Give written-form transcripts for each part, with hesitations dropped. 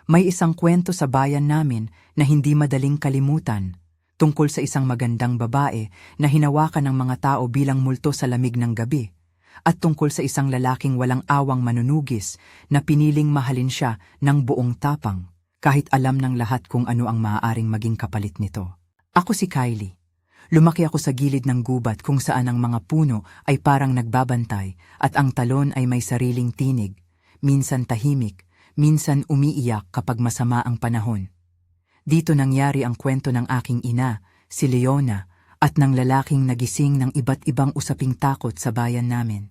May isang kwento sa bayan namin na hindi madaling kalimutan, tungkol sa isang magandang babae na hinawakan ng mga tao bilang multo sa lamig ng gabi, at tungkol sa isang lalaking walang awang manunugis na piniling mahalin siya ng buong tapang, kahit alam ng lahat kung ano ang maaaring maging kapalit nito. Ako si Kylie. Lumaki ako sa gilid ng gubat kung saan ang mga puno ay parang nagbabantay at ang talon ay may sariling tinig, minsan tahimik, minsan umiiyak kapag masama ang panahon. Dito nangyari ang kwento ng aking ina, si Leona, at ng lalaking nagising ng iba't ibang usaping takot sa bayan namin.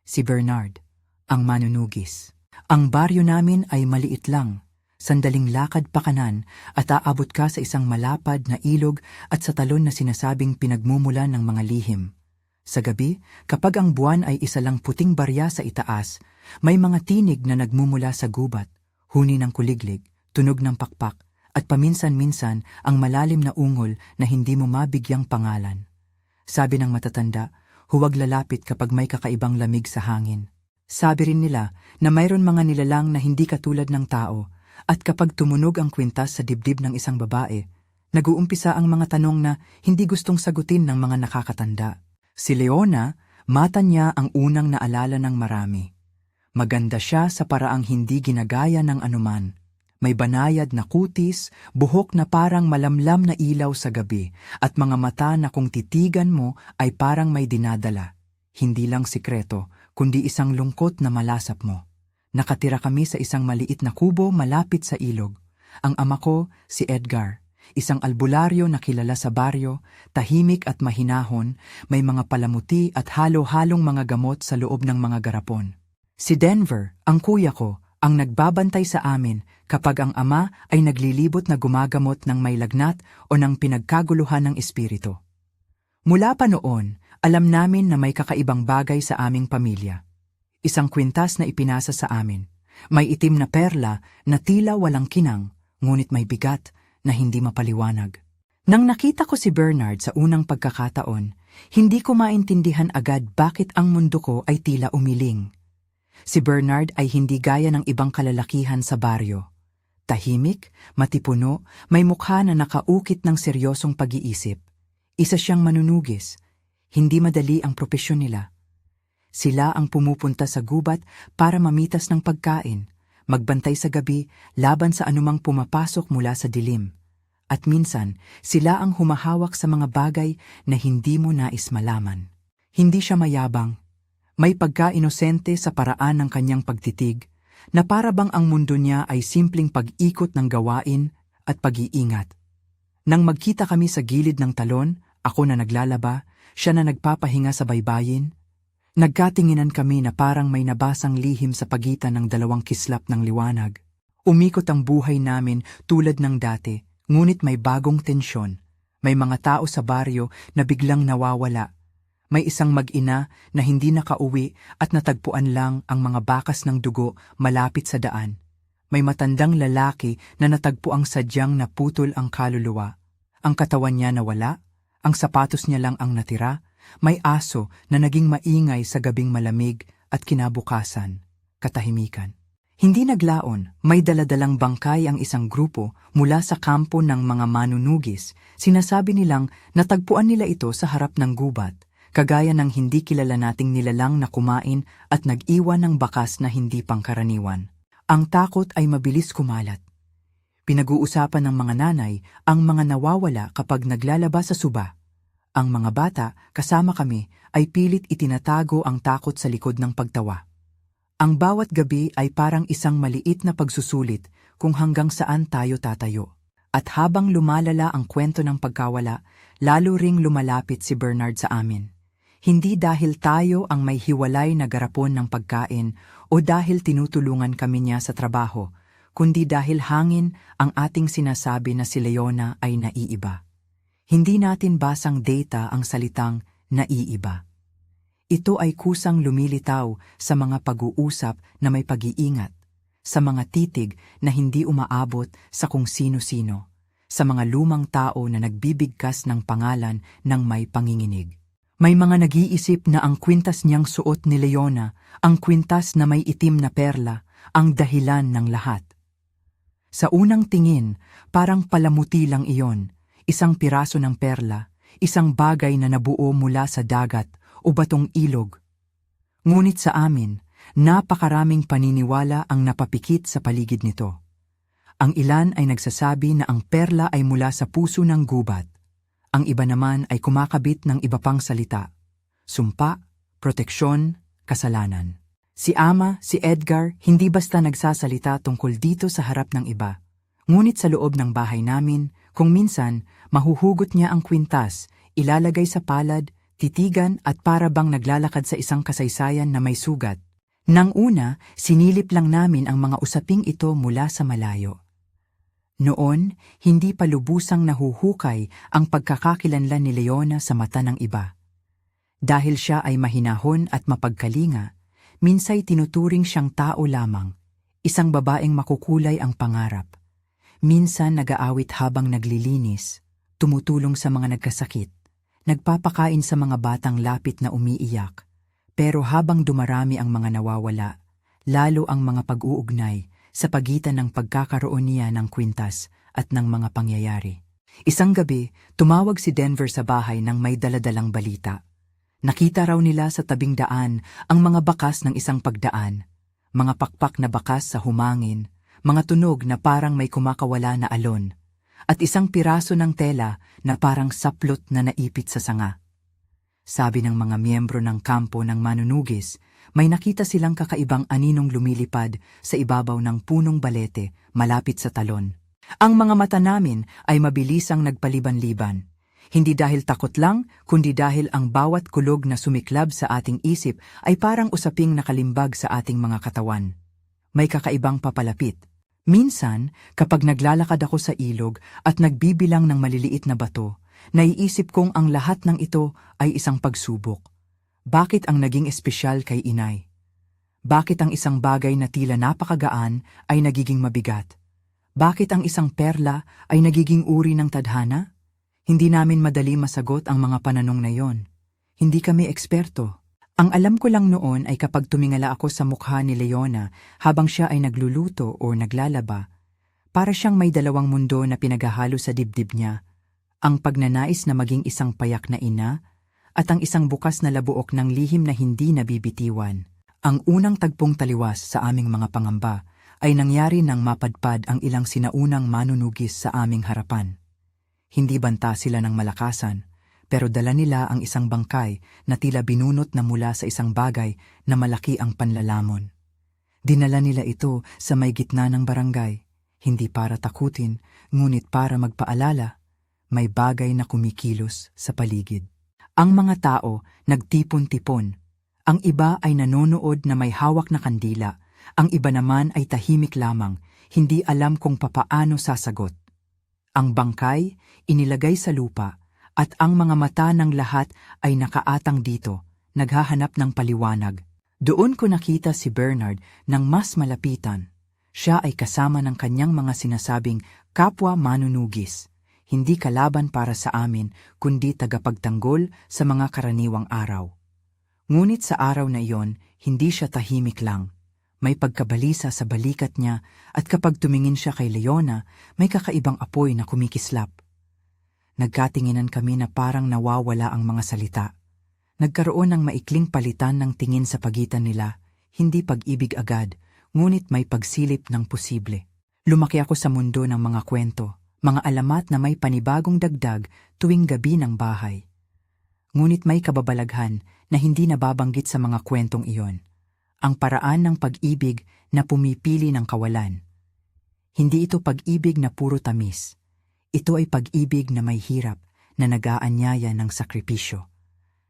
Si Bernard, ang manunugis. Ang baryo namin ay maliit lang. Sandaling lakad pa kanan at aabot ka sa isang malapad na ilog at sa talon na sinasabing pinagmumulan ng mga lihim. Sa gabi, kapag ang buwan ay isa lang puting barya sa itaas, may mga tinig na nagmumula sa gubat, huni ng kuliglig, tunog ng pakpak, at paminsan-minsan ang malalim na ungol na hindi mo mabigyang pangalan. Sabi ng matatanda, huwag lalapit kapag may kakaibang lamig sa hangin. Sabi rin nila na mayroon mga nilalang na hindi katulad ng tao, at kapag tumunog ang kwintas sa dibdib ng isang babae, nag-uumpisa ang mga tanong na hindi gustong sagutin ng mga nakakatanda. Si Leona, mata niya ang unang naalala ng marami. Maganda siya sa paraang hindi ginagaya ng anuman. May banayad na kutis, buhok na parang malamlam na ilaw sa gabi, at mga mata na kung titigan mo ay parang may dinadala. Hindi lang sikreto, kundi isang lungkot na malasap mo. Nakatira kami sa isang maliit na kubo malapit sa ilog. Ang ama ko, si Edgar, isang albularyo na kilala sa baryo, tahimik at mahinahon, may mga palamuti at halo-halong mga gamot sa loob ng mga garapon. Si Denver, ang kuya ko, ang nagbabantay sa amin kapag ang ama ay naglilibot na gumagamot ng may lagnat o ng pinagkaguluhan ng espiritu. Mula pa noon, alam namin na may kakaibang bagay sa aming pamilya. Isang kwintas na ipinasa sa amin. May itim na perla na tila walang kinang, ngunit may bigat na hindi mapaliwanag. Nang nakita ko si Bernard sa unang pagkakataon, hindi ko maintindihan agad bakit ang mundo ko ay tila umiling. Si Bernard ay hindi gaya ng ibang kalalakihan sa baryo. Tahimik, matipuno, may mukha na nakaukit ng seryosong pag-iisip. Isa siyang manunugis. Hindi madali ang propesyon nila. Sila ang pumupunta sa gubat para mamitas ng pagkain, magbantay sa gabi laban sa anumang pumapasok mula sa dilim. At minsan, sila ang humahawak sa mga bagay na hindi mo nais malaman. Hindi siya mayabang. May pagka-inosente sa paraan ng kanyang pagtitig, na para bang ang mundo niya ay simpleng pag-ikot ng gawain at pag-iingat. Nang magkita kami sa gilid ng talon, ako na naglalaba, siya na nagpapahinga sa baybayin, nagkatinginan kami na parang may nabasang lihim sa pagitan ng dalawang kislap ng liwanag. Umikot ang buhay namin tulad ng dati, ngunit may bagong tensyon. May mga tao sa baryo na biglang nawawala. May isang mag-ina na hindi nakauwi at natagpuan lang ang mga bakas ng dugo malapit sa daan. May matandang lalaki na natagpuang sadyang naputol ang kaluluwa. Ang katawan niya nawala, ang sapatos niya lang ang natira. May aso na naging maingay sa gabing malamig at kinabukasan, katahimikan. Hindi naglaon, may daladalang bangkay ang isang grupo mula sa kampo ng mga manunugis. Sinasabi nilang natagpuan nila ito sa harap ng gubat, kagaya ng hindi kilala nating nilalang na kumain at nag-iwan ng bakas na hindi pangkaraniwan. Ang takot ay mabilis kumalat. Pinag-uusapan ng mga nanay ang mga nawawala kapag naglalaba sa suba. Ang mga bata, kasama kami, ay pilit itinatago ang takot sa likod ng pagtawa. Ang bawat gabi ay parang isang maliit na pagsusulit kung hanggang saan tayo tatayo. At habang lumalala ang kwento ng pagkawala, lalo ring lumalapit si Bernard sa amin. Hindi dahil tayo ang may hiwalay na garapon ng pagkain o dahil tinutulungan kami niya sa trabaho, kundi dahil hangin ang ating sinasabi na si Leona ay naiiba. Hindi natin basang data ang salitang naiiba. Ito ay kusang lumilitaw sa mga pag-uusap na may pag-iingat, sa mga titig na hindi umaabot sa kung sino-sino, sa mga lumang tao na nagbibigkas ng pangalan ng may panginginig. May mga nag-iisip na ang kwintas niyang suot ni Leona, ang kwintas na may itim na perla, ang dahilan ng lahat. Sa unang tingin, parang palamuti lang iyon, isang piraso ng perla, isang bagay na nabuo mula sa dagat o batong ilog. Ngunit sa amin, napakaraming paniniwala ang napapikit sa paligid nito. Ang ilan ay nagsasabi na ang perla ay mula sa puso ng gubat. Ang iba naman ay kumakabit ng iba pang salita. Sumpa, proteksyon, kasalanan. Si Edgar, hindi basta nagsasalita tungkol dito sa harap ng iba. Ngunit sa loob ng bahay namin, kung minsan, mahuhugot niya ang kwintas, ilalagay sa palad, titigan at para bang naglalakad sa isang kasaysayan na may sugat. Nang una, sinilip lang namin ang mga usaping ito mula sa malayo. Noon, hindi pa lubusang nahuhukay ang pagkakakilanlan ni Leona sa mata ng iba. Dahil siya ay mahinahon at mapagkalinga, minsay tinuturing siyang tao lamang, isang babaeng makukulay ang pangarap. Minsan nag-aawit habang naglilinis, tumutulong sa mga nagkasakit, nagpapakain sa mga batang lapit na umiiyak. Pero habang dumarami ang mga nawawala, lalo ang mga pag-uugnay sa pagitan ng pagkakaroon niya ng kwintas at ng mga pangyayari. Isang gabi, tumawag si Denver sa bahay nang may daladalang balita. Nakita raw nila sa tabing daan ang mga bakas ng isang pagdaan, mga pakpak na bakas sa humangin, mga tunog na parang may kumakawala na alon, at isang piraso ng tela na parang saplot na naipit sa sanga. Sabi ng mga miyembro ng kampo ng manunugis, may nakita silang kakaibang aninong lumilipad sa ibabaw ng punong balete malapit sa talon. Ang mga mata namin ay mabilisang nagpaliban-liban. Hindi dahil takot lang, kundi dahil ang bawat kulog na sumiklab sa ating isip ay parang usaping nakalimbag sa ating mga katawan. May kakaibang papalapit. Minsan, kapag naglalakad ako sa ilog at nagbibilang ng maliliit na bato, naiisip kong ang lahat ng ito ay isang pagsubok. Bakit ang naging espesyal kay inay? Bakit ang isang bagay na tila napakagaan ay nagiging mabigat? Bakit ang isang perla ay nagiging uri ng tadhana? Hindi namin madali masagot ang mga pananong na yon. Hindi kami eksperto. Ang alam ko lang noon ay kapag tumingala ako sa mukha ni Leona habang siya ay nagluluto o naglalaba, para siyang may dalawang mundo na pinaghahalo sa dibdib niya. Ang pagnanais na maging isang payak na ina at ang isang bukas na labuok ng lihim na hindi nabibitiwan. Ang unang tagpong taliwas sa aming mga pangamba ay nangyari nang mapadpad ang ilang sinaunang manunugis sa aming harapan. Hindi banta sila ng malakasan, pero dala nila ang isang bangkay na tila binunot na mula sa isang bagay na malaki ang panlalamon. Dinala nila ito sa may gitna ng barangay, hindi para takutin, ngunit para magpaalala. May bagay na kumikilos sa paligid. Ang mga tao nagtipon-tipon. Ang iba ay nanonood na may hawak na kandila. Ang iba naman ay tahimik lamang, hindi alam kung papaano sasagot. Ang bangkay inilagay sa lupa at ang mga mata ng lahat ay nakaatang dito, naghahanap ng paliwanag. Doon ko nakita si Bernard ng mas malapitan. Siya ay kasama ng kanyang mga sinasabing kapwa manunugis. Hindi kalaban para sa amin, kundi tagapagtanggol sa mga karaniwang araw. Ngunit sa araw na iyon, hindi siya tahimik lang. May pagkabalisa sa balikat niya at kapag tumingin siya kay Leona, may kakaibang apoy na kumikislap. Nagkatinginan kami na parang nawawala ang mga salita. Nagkaroon ng maikling palitan ng tingin sa pagitan nila, hindi pag-ibig agad, ngunit may pagsilip ng posible. Lumaki ako sa mundo ng mga kwento. Mga alamat na may panibagong dagdag tuwing gabi ng bahay. Ngunit may kababalaghan na hindi nababanggit sa mga kwentong iyon. Ang paraan ng pag-ibig na pumipili ng kawalan. Hindi ito pag-ibig na puro tamis. Ito ay pag-ibig na may hirap na nag-aanyaya ng sakripisyo.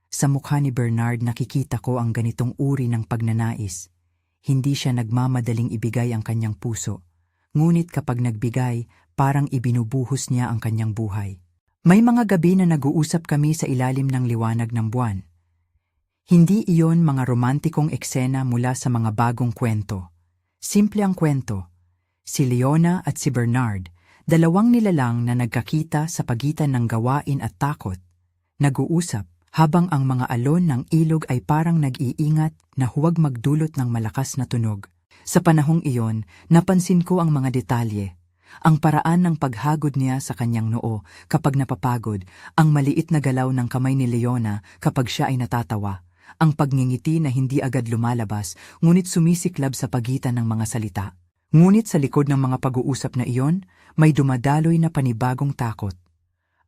Sa mukha ni Bernard nakikita ko ang ganitong uri ng pagnanais. Hindi siya nagmamadaling ibigay ang kanyang puso. Ngunit kapag nagbigay, parang ibinubuhos niya ang kanyang buhay. May mga gabi na nag-uusap kami sa ilalim ng liwanag ng buwan. Hindi iyon mga romantikong eksena mula sa mga bagong kwento. Simple ang kwento. Si Leona at si Bernard, dalawang nilalang na nagkakita sa pagitan ng gawain at takot. Nag-uusap habang ang mga alon ng ilog ay parang nag-iingat na huwag magdulot ng malakas na tunog. Sa panahong iyon, napansin ko ang mga detalye. Ang paraan ng paghagod niya sa kanyang noo kapag napapagod, ang maliit na galaw ng kamay ni Leona kapag siya ay natatawa, ang pagngingiti na hindi agad lumalabas ngunit sumisiklab sa pagitan ng mga salita. Ngunit sa likod ng mga pag-uusap na iyon, may dumadaloy na panibagong takot.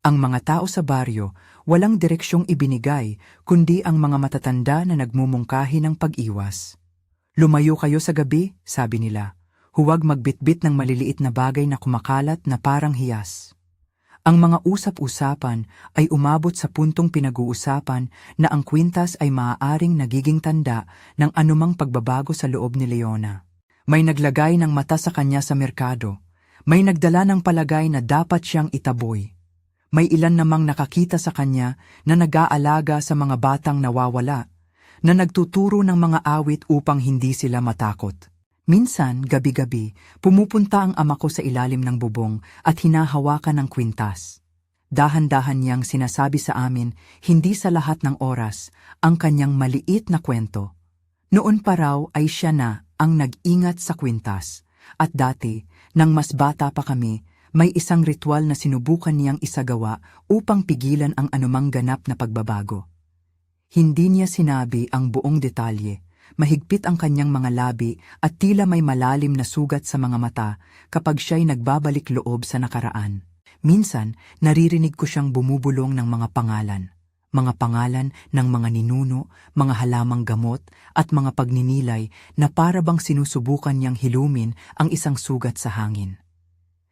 Ang mga tao sa baryo, walang direksyong ibinigay, kundi ang mga matatanda na nagmumungkahi ng pag-iwas. Lumayo kayo sa gabi, sabi nila. Huwag magbitbit ng maliliit na bagay na kumakalat na parang hiyas. Ang mga usap-usapan ay umabot sa puntong pinag-uusapan na ang kwintas ay maaaring nagiging tanda ng anumang pagbabago sa loob ni Leona. May naglagay ng mata sa kanya sa merkado. May nagdala ng palagay na dapat siyang itaboy. May ilan namang nakakita sa kanya na nag-aalaga sa mga batang nawawala, na nagtuturo ng mga awit upang hindi sila matakot. Minsan, gabi-gabi, pumupunta ang ama ko sa ilalim ng bubong at hinahawakan ng kwintas. Dahan-dahan niyang sinasabi sa amin, hindi sa lahat ng oras, ang kanyang maliit na kwento. Noon pa raw ay siya na ang nag-ingat sa kwintas. At dati, nang mas bata pa kami, may isang ritual na sinubukan niyang isagawa upang pigilan ang anumang ganap na pagbabago. Hindi niya sinabi ang buong detalye. Mahigpit ang kanyang mga labi at tila may malalim na sugat sa mga mata kapag siya'y nagbabalik loob sa nakaraan. Minsan, naririnig ko siyang bumubulong ng mga pangalan ng mga ninuno, mga halamang gamot at mga pagninilay na para bang sinusubukan niyang hilumin ang isang sugat sa hangin.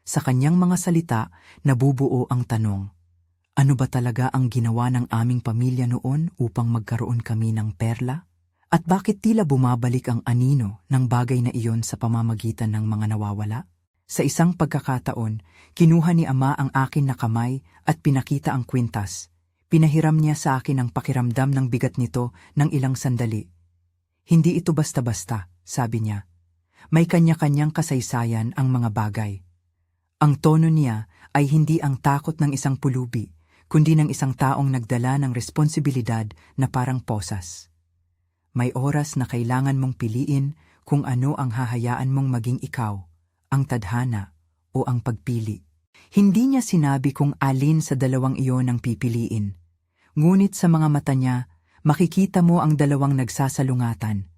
Sa kanyang mga salita, nabubuo ang tanong, ano ba talaga ang ginawa ng aming pamilya noon upang magkaroon kami ng perla? At bakit tila bumabalik ang anino ng bagay na iyon sa pamamagitan ng mga nawawala? Sa isang pagkakataon, kinuha ni Ama ang akin na kamay at pinakita ang kwintas. Pinahiram niya sa akin ang pakiramdam ng bigat nito ng ilang sandali. Hindi ito basta-basta, sabi niya. May kanya-kanyang kasaysayan ang mga bagay. Ang tono niya ay hindi ang takot ng isang pulubi, kundi ng isang taong nagdala ng responsibilidad na parang posas. May oras na kailangan mong piliin kung ano ang hahayaan mong maging ikaw, ang tadhana o ang pagpili. Hindi niya sinabi kung alin sa dalawang iyon ang pipiliin. Ngunit sa mga mata niya, makikita mo ang dalawang nagsasalungatan.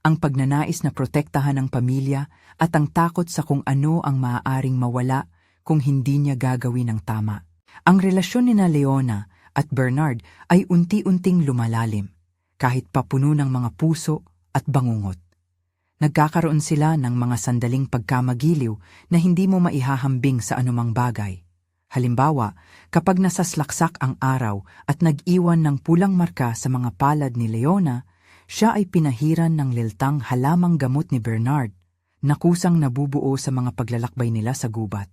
Ang pagnanais na protektahan ang pamilya at ang takot sa kung ano ang maaaring mawala kung hindi niya gagawin ang tama. Ang relasyon ni Leona at Bernard ay unti-unting lumalalim, kahit papuno ng mga puso at bangungot. Nagkakaroon sila ng mga sandaling pagkamagiliw na hindi mo maihahambing sa anumang bagay. Halimbawa, kapag nasaslaksak ang araw at nag-iwan ng pulang marka sa mga palad ni Leona, siya ay pinahiran ng liltang halamang gamot ni Bernard, na kusang nabubuo sa mga paglalakbay nila sa gubat.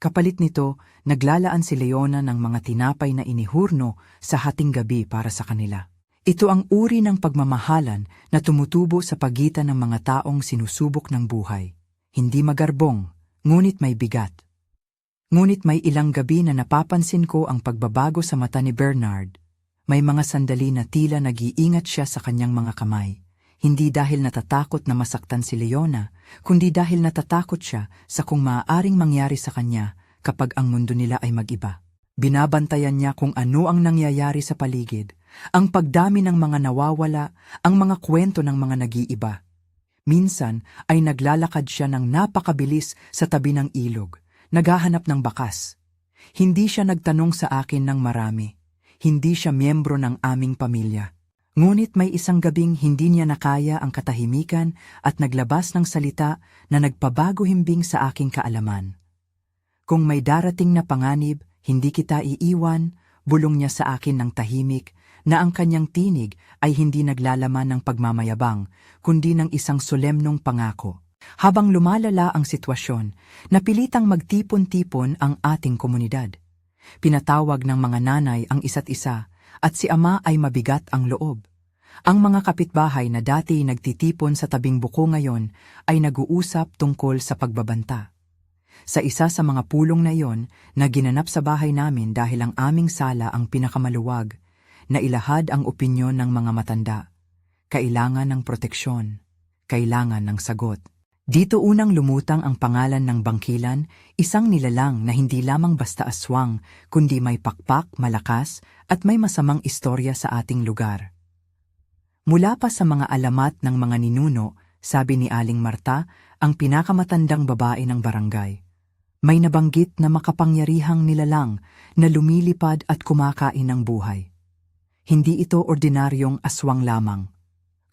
Kapalit nito, naglalaan si Leona ng mga tinapay na inihurno sa hating gabi para sa kanila. Ito ang uri ng pagmamahalan na tumutubo sa pagitan ng mga taong sinusubok ng buhay. Hindi magarbong, ngunit may bigat. Ngunit may ilang gabi na napapansin ko ang pagbabago sa mata ni Bernard. May mga sandali na tila nag-iingat siya sa kanyang mga kamay. Hindi dahil natatakot na masaktan si Leona, kundi dahil natatakot siya sa kung maaaring mangyari sa kanya kapag ang mundo nila ay mag-iba. Binabantayan niya kung ano ang nangyayari sa paligid, ang pagdami ng mga nawawala, ang mga kwento ng mga nag-iiba. Minsan ay naglalakad siya ng napakabilis sa tabi ng ilog, naghahanap ng bakas. Hindi siya nagtanong sa akin ng marami. Hindi siya miyembro ng aming pamilya. Ngunit may isang gabing hindi niya nakaya ang katahimikan at naglabas ng salita na nagpabago himbing sa aking kaalaman. Kung may darating na panganib, hindi kita iiwan, bulong niya sa akin ng tahimik na ang kanyang tinig ay hindi naglalaman ng pagmamayabang, kundi ng isang solemnong pangako. Habang lumalala ang sitwasyon, napilitang magtipon-tipon ang ating komunidad. Pinatawag ng mga nanay ang isa't isa at si Ama ay mabigat ang loob. Ang mga kapitbahay na dati nagtitipon sa tabing buko ngayon ay nag-uusap tungkol sa pagbabanta. Sa isa sa mga pulong na iyon na ginanap sa bahay namin dahil ang aming sala ang pinakamaluwag, na ilahad ang opinyon ng mga matanda. Kailangan ng proteksyon. Kailangan ng sagot. Dito unang lumutang ang pangalan ng bangkilan, isang nilalang na hindi lamang basta aswang, kundi may pakpak, malakas, at may masamang istorya sa ating lugar. Mula pa sa mga alamat ng mga ninuno, sabi ni Aling Marta, ang pinakamatandang babae ng barangay. May nabanggit na makapangyarihang nilalang na lumilipad at kumakain ng buhay. Hindi ito ordinaryong aswang lamang.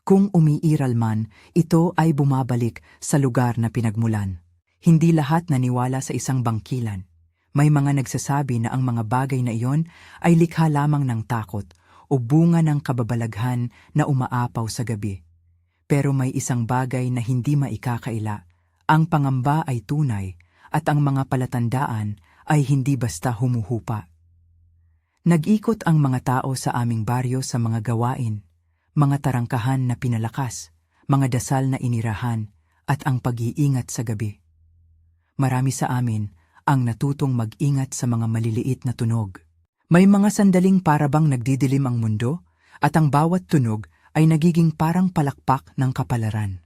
Kung umiiral man, ito ay bumabalik sa lugar na pinagmulan. Hindi lahat naniwala sa isang bangkilan. May mga nagsasabi na ang mga bagay na iyon ay likha lamang ng takot o bunga ng kababalaghan na umaapaw sa gabi. Pero may isang bagay na hindi maikakaila. Ang pangamba ay tunay at ang mga palatandaan ay hindi basta humuhupa. Nag-ikot ang mga tao sa aming baryo sa mga gawain, mga tarangkahan na pinalakas, mga dasal na inirahan, at ang pag-iingat sa gabi. Marami sa amin ang natutong mag-ingat sa mga maliliit na tunog. May mga sandaling parabang nagdidilim ang mundo, at ang bawat tunog ay nagiging parang palakpak ng kapalaran.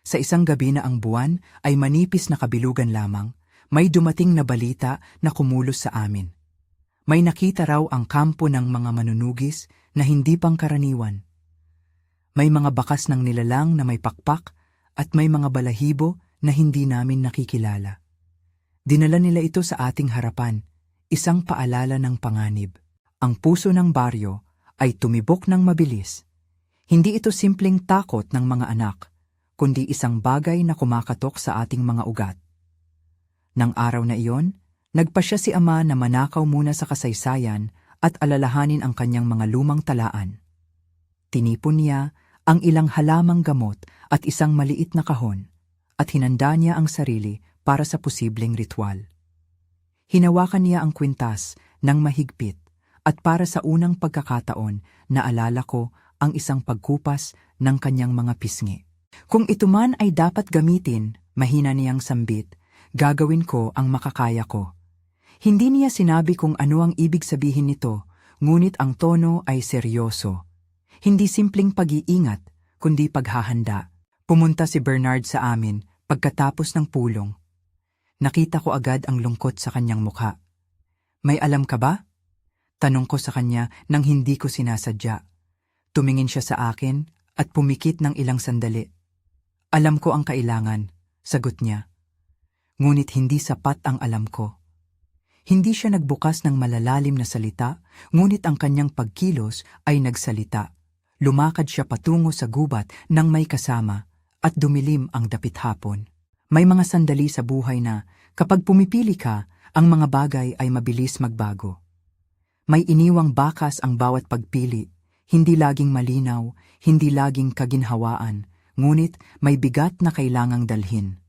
Sa isang gabi na ang buwan ay manipis na kabilugan lamang, may dumating na balita na kumulos sa amin. May nakita raw ang kampo ng mga manunugis na hindi pangkaraniwan. May mga bakas ng nilalang na may pakpak at may mga balahibo na hindi namin nakikilala. Dinala nila ito sa ating harapan, isang paalala ng panganib. Ang puso ng baryo ay tumibok ng mabilis. Hindi ito simpleng takot ng mga anak, kundi isang bagay na kumakatok sa ating mga ugat. Nang araw na iyon, nagpasya si Ama na manakaw muna sa kasaysayan at alalahanin ang kanyang mga lumang talaan. Tinipon niya ang ilang halamang gamot at isang maliit na kahon, at hinanda niya ang sarili para sa posibleng ritual. Hinawakan niya ang kwintas ng mahigpit, at para sa unang pagkakataon, naalala ko ang isang pagkupas ng kanyang mga pisngi. Kung ito man ay dapat gamitin, mahina niyang sambit, gagawin ko ang makakaya ko. Hindi niya sinabi kung ano ang ibig sabihin nito, ngunit ang tono ay seryoso. Hindi simpleng pag-iingat, kundi paghahanda. Pumunta si Bernard sa amin pagkatapos ng pulong. Nakita ko agad ang lungkot sa kanyang mukha. May alam ka ba? Tanong ko sa kanya nang hindi ko sinasadya. Tumingin siya sa akin at pumikit ng ilang sandali. Alam ko ang kailangan, sagot niya. Ngunit hindi sapat ang alam ko. Hindi siya nagbukas ng malalalim na salita, ngunit ang kanyang pagkilos ay nagsalita. Lumakad siya patungo sa gubat nang may kasama at dumilim ang dapit hapon. May mga sandali sa buhay na kapag pumipili ka, ang mga bagay ay mabilis magbago. May iniwang bakas ang bawat pagpili, hindi laging malinaw, hindi laging kaginhawaan, ngunit may bigat na kailangang dalhin.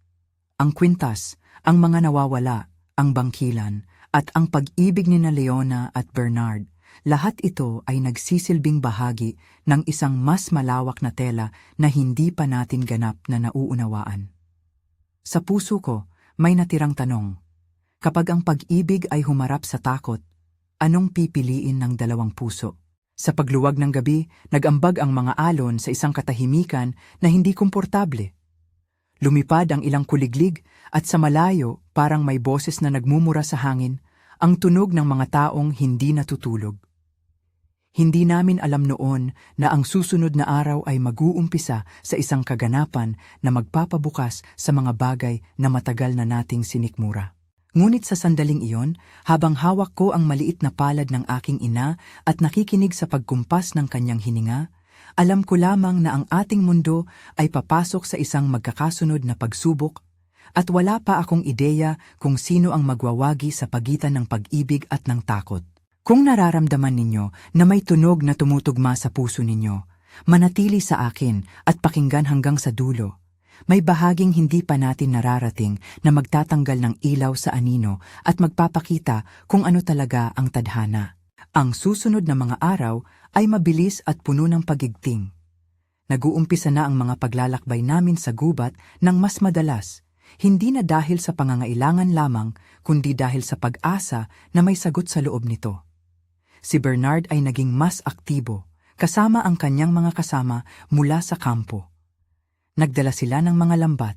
Ang kwintas, ang mga nawawala, ang bangkilan, at ang pag-ibig ni na Leona at Bernard, lahat ito ay nagsisilbing bahagi ng isang mas malawak na tela na hindi pa natin ganap na nauunawaan. Sa puso ko, may natirang tanong. Kapag ang pag-ibig ay humarap sa takot, anong pipiliin ng dalawang puso? Sa pagluwag ng gabi, nag-ambag ang mga alon sa isang katahimikan na hindi komportable. Lumipad ang ilang kuliglig at sa malayo parang may boses na nagmumura sa hangin, ang tunog ng mga taong hindi natutulog. Hindi namin alam noon na ang susunod na araw ay mag-uumpisa sa isang kaganapan na magpapabukas sa mga bagay na matagal na nating sinikmura. Ngunit sa sandaling iyon, habang hawak ko ang maliit na palad ng aking ina at nakikinig sa pagkumpas ng kanyang hininga, alam ko lamang na ang ating mundo ay papasok sa isang magkakasunod na pagsubok at wala pa akong ideya kung sino ang magwawagi sa pagitan ng pag-ibig at ng takot. Kung nararamdaman ninyo na may tunog na tumutugma sa puso ninyo, manatili sa akin at pakinggan hanggang sa dulo. May bahaging hindi pa natin nararating na magtatanggal ng ilaw sa anino at magpapakita kung ano talaga ang tadhana. Ang susunod na mga araw ay mabilis at puno ng pagigting. Nag-uumpisa na ang mga paglalakbay namin sa gubat ng mas madalas, hindi na dahil sa pangangailangan lamang, kundi dahil sa pag-asa na may sagot sa loob nito. Si Bernard ay naging mas aktibo, kasama ang kanyang mga kasama mula sa kampo. Nagdala sila ng mga lambat,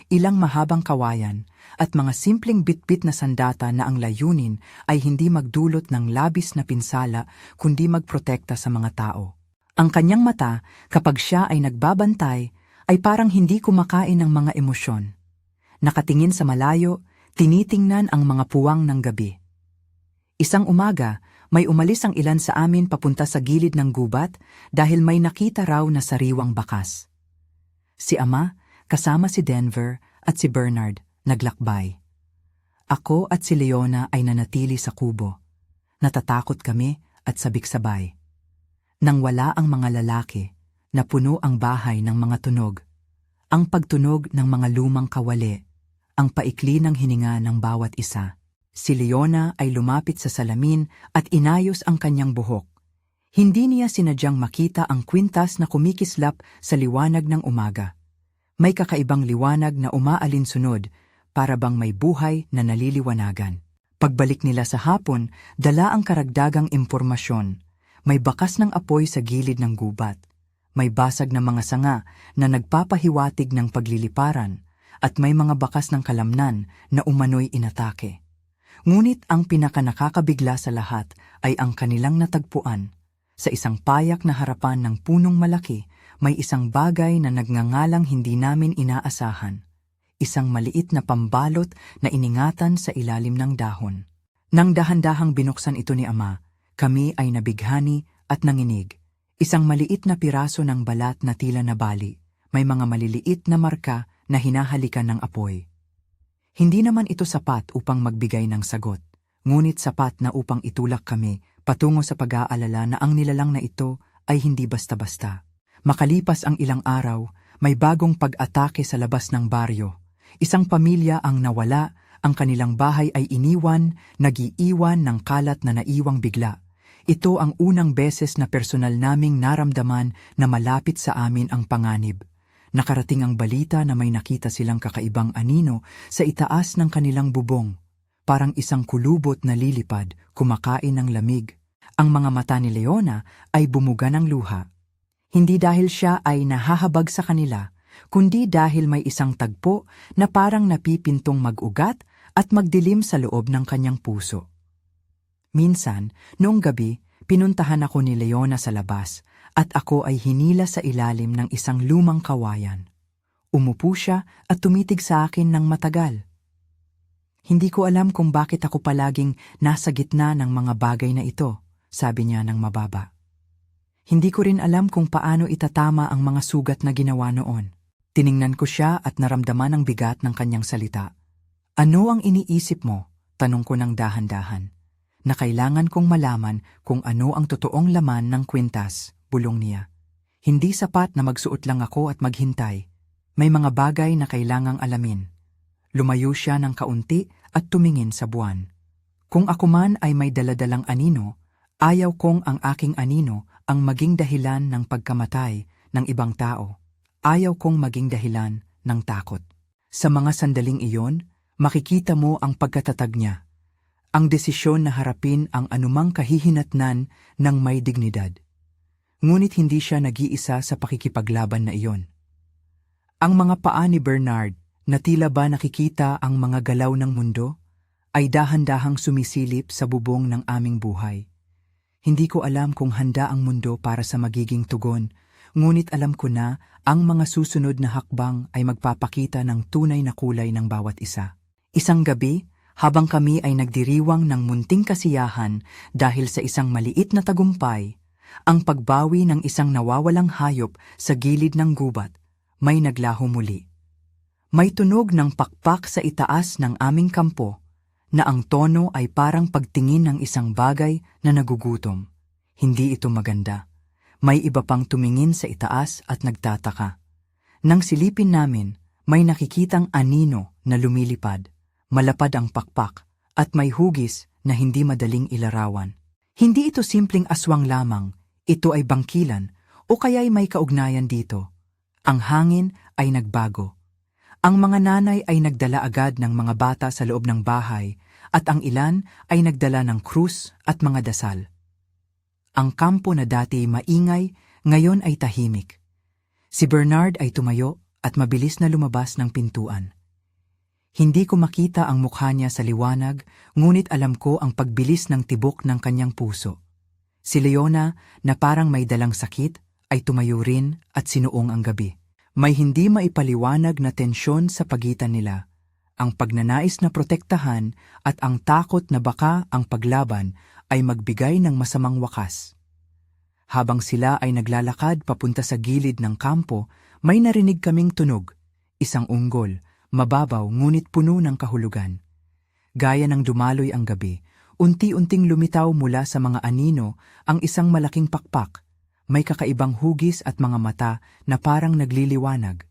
ilang mahabang kawayan, at mga simpleng bitbit na sandata na ang layunin ay hindi magdulot ng labis na pinsala kundi magprotekta sa mga tao. Ang kanyang mata, kapag siya ay nagbabantay, ay parang hindi kumakain ng mga emosyon. Nakatingin sa malayo, tinitingnan ang mga puwang ng gabi. Isang umaga, may umalis ang ilan sa amin papunta sa gilid ng gubat dahil may nakita raw na sariwang bakas. Si Ama, kasama si Denver at si Bernard, naglakbay. Ako at si Leona ay nanatili sa kubo. Natatakot kami at sabik-sabay. Nang wala ang mga lalaki, napuno ang bahay ng mga tunog. Ang pagtunog ng mga lumang kawali, ang paikli ng hininga ng bawat isa. Si Leona ay lumapit sa salamin at inayos ang kanyang buhok. Hindi niya sinadyang makita ang kwintas na kumikislap sa liwanag ng umaga. May kakaibang liwanag na umaalinsunod, para bang may buhay na naliliwanagan. Pagbalik nila sa hapon, dala ang karagdagang impormasyon. May bakas ng apoy sa gilid ng gubat. May basag na mga sanga na nagpapahiwatig ng pagliliparan, at may mga bakas ng kalamnan na umano'y inatake. Ngunit ang pinakanakakabigla sa lahat ay ang kanilang natagpuan. Sa isang payak na harapan ng punong malaki, may isang bagay na nagngangalang hindi namin inaasahan. Isang maliit na pambalot na iningatan sa ilalim ng dahon. Nang dahan-dahang binuksan ito ni Ama, kami ay nabighani at nanginig. Isang maliit na piraso ng balat na tila nabali. May mga maliliit na marka na hinahalikan ng apoy. Hindi naman ito sapat upang magbigay ng sagot, ngunit sapat na upang itulak kami patungo sa pag-aalala na ang nilalang na ito ay hindi basta-basta. Makalipas ang ilang araw, may bagong pag-atake sa labas ng baryo. Isang pamilya ang nawala, ang kanilang bahay ay iniwan, nag-iiwan ng kalat na naiwang bigla. Ito ang unang beses na personal naming naramdaman na malapit sa amin ang panganib. Nakarating ang balita na may nakita silang kakaibang anino sa itaas ng kanilang bubong. Parang isang kulubot na lilipad, kumakain ng lamig. Ang mga mata ni Leona ay bumuga ng luha. Hindi dahil siya ay nahahabag sa kanila, kundi dahil may isang tagpo na parang napipintong mag-ugat at magdilim sa loob ng kanyang puso. Minsan, noong gabi, pinuntahan ako ni Leona sa labas at ako ay hinila sa ilalim ng isang lumang kawayan. Umupo siya at tumitig sa akin ng matagal. Hindi ko alam kung bakit ako palaging nasa gitna ng mga bagay na ito, sabi niya ng mababa. Hindi ko rin alam kung paano itatama ang mga sugat na ginawa noon. Tiningnan ko siya at naramdaman ang bigat ng kanyang salita. Ano ang iniisip mo? Tanong ko ng dahan-dahan. Na kailangan kong malaman kung ano ang totoong laman ng kwintas, bulong niya. Hindi sapat na magsuot lang ako at maghintay. May mga bagay na kailangang alamin. Lumayo siya ng kaunti at tumingin sa buwan. Kung ako man ay may daladalang anino, ayaw kong ang aking anino ang maging dahilan ng pagkamatay ng ibang tao. Ayaw kong maging dahilan ng takot. Sa mga sandaling iyon, makikita mo ang pagkatatag niya. Ang desisyon na harapin ang anumang kahihinatnan ng may dignidad. Ngunit hindi siya nag-iisa sa pakikipaglaban na iyon. Ang mga paa ni Bernard, na tila ba nakikita ang mga galaw ng mundo, ay dahan-dahang sumisilip sa bubong ng aming buhay. Hindi ko alam kung handa ang mundo para sa magiging tugon, ngunit alam ko na ang mga susunod na hakbang ay magpapakita ng tunay na kulay ng bawat isa. Isang gabi, habang kami ay nagdiriwang ng munting kasiyahan dahil sa isang maliit na tagumpay, ang pagbawi ng isang nawawalang hayop sa gilid ng gubat, may naglaho muli. May tunog ng pakpak sa itaas ng aming kampo, na ang tono ay parang pagtingin ng isang bagay na nagugutom. Hindi ito maganda. May iba pang tumingin sa itaas at nagtataka. Nang silipin namin, may nakikitang anino na lumilipad. Malapad ang pakpak at may hugis na hindi madaling ilarawan. Hindi ito simpleng aswang lamang, ito ay bangkilan o kaya'y may kaugnayan dito. Ang hangin ay nagbago. Ang mga nanay ay nagdala agad ng mga bata sa loob ng bahay at ang ilan ay nagdala ng krus at mga dasal. Ang kampo na dati maingay, ngayon ay tahimik. Si Bernard ay tumayo at mabilis na lumabas ng pintuan. Hindi ko makita ang mukha niya sa liwanag, ngunit alam ko ang pagbilis ng tibok ng kanyang puso. Si Leona, na parang may dalang sakit, ay tumayo rin at sinuong ang gabi. May hindi maipaliwanag na tensyon sa pagitan nila. Ang pagnanais na protektahan at ang takot na baka ang paglaban ay magbigay ng masamang wakas. Habang sila ay naglalakad papunta sa gilid ng kampo, may narinig kaming tunog, isang unggol, mababaw ngunit puno ng kahulugan. Gaya ng dumaloy ang gabi, unti-unting lumitaw mula sa mga anino ang isang malaking pakpak, may kakaibang hugis at mga mata na parang nagliliwanag.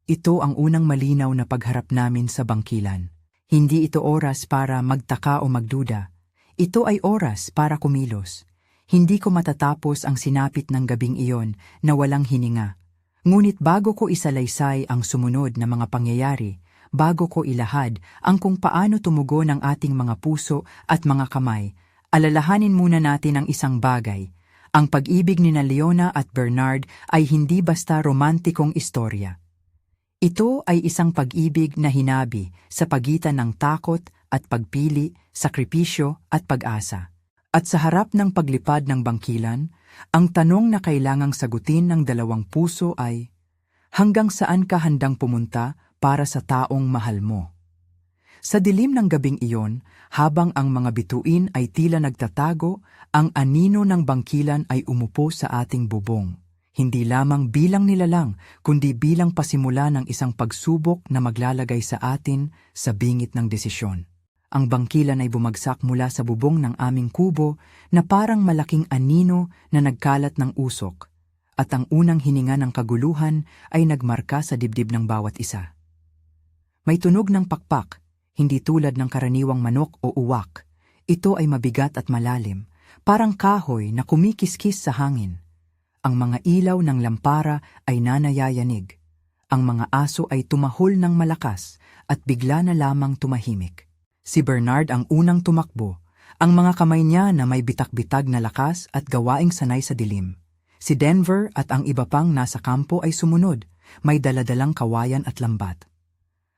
Ito ang unang malinaw na pagharap namin sa bangkilan. Hindi ito oras para magtaka o magduda. Ito ay oras para kumilos. Hindi ko matatapos ang sinapit ng gabing iyon na walang hininga. Ngunit bago ko isalaysay ang sumunod na mga pangyayari, bago ko ilahad ang kung paano tumugon ang ating mga puso at mga kamay, alalahanin muna natin ang isang bagay. Ang pag-ibig ni Leona at Bernard ay hindi basta romantikong istorya. Ito ay isang pag-ibig na hinabi sa pagitan ng takot at pagpili, sakripisyo at pag-asa. At sa harap ng paglipad ng bangkilan, ang tanong na kailangang sagutin ng dalawang puso ay, hanggang saan ka handang pumunta para sa taong mahal mo? Sa dilim ng gabing iyon, habang ang mga bituin ay tila nagtatago, ang anino ng bangkilan ay umupo sa ating bubong. Hindi lamang bilang nilalang, kundi bilang pasimula ng isang pagsubok na maglalagay sa atin sa bingit ng desisyon. Ang bangkilan ay bumagsak mula sa bubong ng aming kubo na parang malaking anino na nagkalat ng usok, at ang unang hininga ng kaguluhan ay nagmarka sa dibdib ng bawat isa. May tunog ng pakpak, hindi tulad ng karaniwang manok o uwak. Ito ay mabigat at malalim, parang kahoy na kumikiskis sa hangin. Ang mga ilaw ng lampara ay nanayayanig. Ang mga aso ay tumahol ng malakas at bigla na lamang tumahimik. Si Bernard ang unang tumakbo, ang mga kamay niya na may bitak-bitag na lakas at gawaing sanay sa dilim. Si Denver at ang iba pang nasa kampo ay sumunod, may daladalang kawayan at lambat.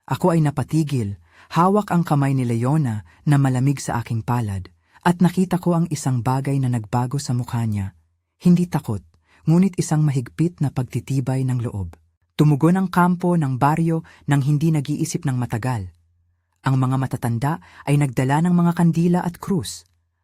Ako ay napatigil, hawak ang kamay ni Leona na malamig sa aking palad, at nakita ko ang isang bagay na nagbago sa mukha niya. Hindi takot, ngunit isang mahigpit na pagtitibay ng loob. Tumugon ang kampo ng baryo nang hindi nag-iisip ng matagal. Ang mga matatanda ay nagdala ng mga kandila at krus.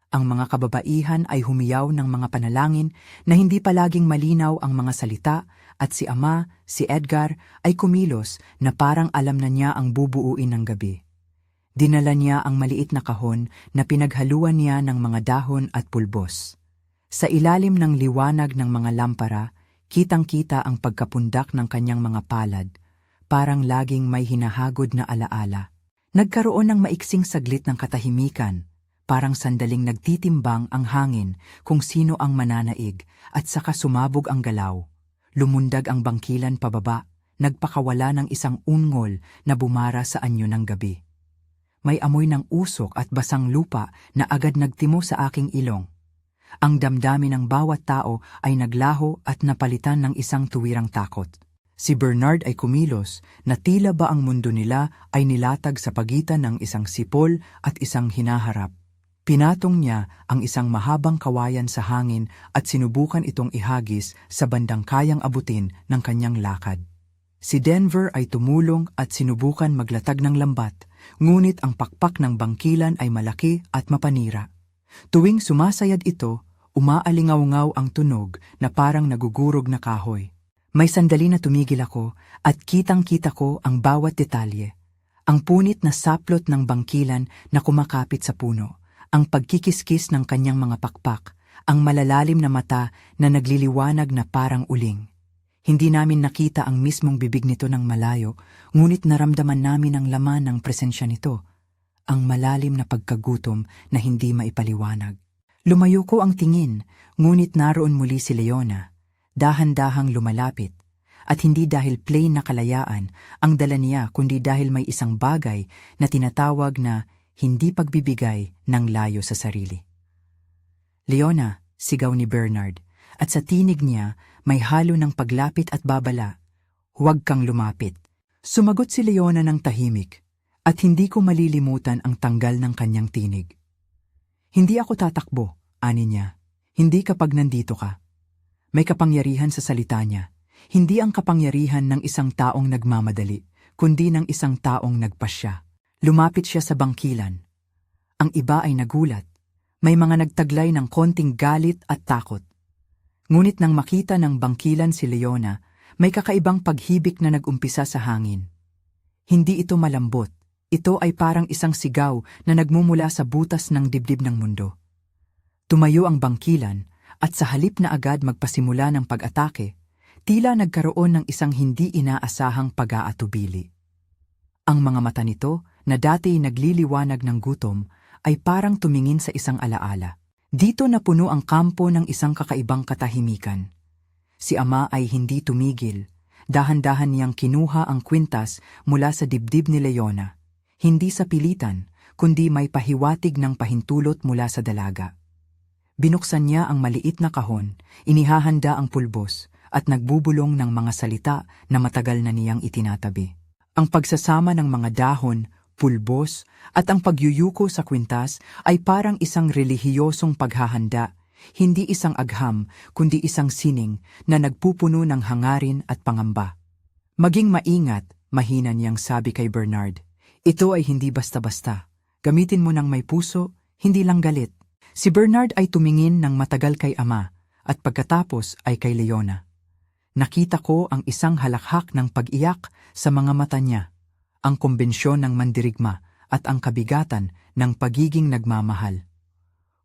Ang mga kababaihan ay humiyaw ng mga panalangin na hindi palaging malinaw ang mga salita, at si Ama, si Edgar, ay kumilos na parang alam na niya ang bubuuin ng gabi. Dinala niya ang maliit na kahon na pinaghaluan niya ng mga dahon at pulbos. Sa ilalim ng liwanag ng mga lampara, kitang-kita ang pagkapundak ng kanyang mga palad, parang laging may hinahagod na alaala. Nagkaroon ng maiksing saglit ng katahimikan, parang sandaling nagtitimbang ang hangin kung sino ang mananaig, at saka sumabog ang galaw. Lumundag ang bangkilan pababa, nagpakawala ng isang ungol na bumara sa anyo ng gabi. May amoy ng usok at basang lupa na agad nagtimo sa aking ilong. Ang damdamin ng bawat tao ay naglaho at napalitan ng isang tuwirang takot. Si Bernard ay kumilos na tila ba ang mundo nila ay nilatag sa pagitan ng isang sipol at isang hinaharap. Pinatong niya ang isang mahabang kawayan sa hangin at sinubukan itong ihagis sa bandang kayang abutin ng kanyang lakad. Si Denver ay tumulong at sinubukan maglatag ng lambat, ngunit ang pakpak ng bangkilan ay malaki at mapanira. Tuwing sumasayad ito, umaalingaw-ngaw ang tunog na parang nagugurog na kahoy. May sandali na tumigil ako at kitang-kita ko ang bawat detalye. Ang punit na saplot ng bangkilan na kumakapit sa puno, ang pagkikiskis ng kanyang mga pakpak, ang malalalim na mata na nagliliwanag na parang uling. Hindi namin nakita ang mismong bibig nito ng malayo, ngunit naramdaman namin ang laman ng presensya nito, ang malalim na pagkagutom na hindi maipaliwanag. Lumayo ko ang tingin, ngunit naroon muli si Leona. Dahan-dahang lumalapit, at hindi dahil plain na kalayaan ang dala niya kundi dahil may isang bagay na tinatawag na hindi pagbibigay ng layo sa sarili. Leona, sigaw ni Bernard, at sa tinig niya may halo ng paglapit at babala. Huwag kang lumapit. Sumagot si Leona ng tahimik. At hindi ko malilimutan ang tanggal ng kanyang tinig. Hindi ako tatakbo, ani niya. Hindi kapag nandito ka. May kapangyarihan sa salita niya. Hindi ang kapangyarihan ng isang taong nagmamadali, kundi ng isang taong nagpasya. Lumapit siya sa bangkilan. Ang iba ay nagulat. May mga nagtaglay ng konting galit at takot. Ngunit nang makita ng bangkilan si Leona, may kakaibang paghibik na nag-umpisa sa hangin. Hindi ito malambot. Ito ay parang isang sigaw na nagmumula sa butas ng dibdib ng mundo. Tumayo ang bangkilan at sa halip na agad magpasimula ng pag-atake, tila nagkaroon ng isang hindi inaasahang pag-aatubili. Ang mga mata nito, na dati nagliliwanag ng gutom, ay parang tumingin sa isang alaala. Dito napuno ang kampo ng isang kakaibang katahimikan. Si Ama ay hindi tumigil. Dahan-dahan niyang kinuha ang kwintas mula sa dibdib ni Leona. Hindi sa pilitan, kundi may pahiwatig ng pahintulot mula sa dalaga. Binuksan niya ang maliit na kahon, inihahanda ang pulbos, at nagbubulong ng mga salita na matagal na niyang itinatabi. Ang pagsasama ng mga dahon, pulbos, at ang pagyuyuko sa kwintas ay parang isang relihiyosong paghahanda, hindi isang agham, kundi isang sining na nagpupuno ng hangarin at pangamba. Maging maingat, mahina niyang sabi kay Bernard. Ito ay hindi basta-basta. Gamitin mo ng may puso, hindi lang galit. Si Bernard ay tumingin ng matagal kay Ama, at pagkatapos ay kay Leona. Nakita ko ang isang halakhak ng pag-iyak sa mga mata niya, ang kombensyon ng mandirigma at ang kabigatan ng pagiging nagmamahal.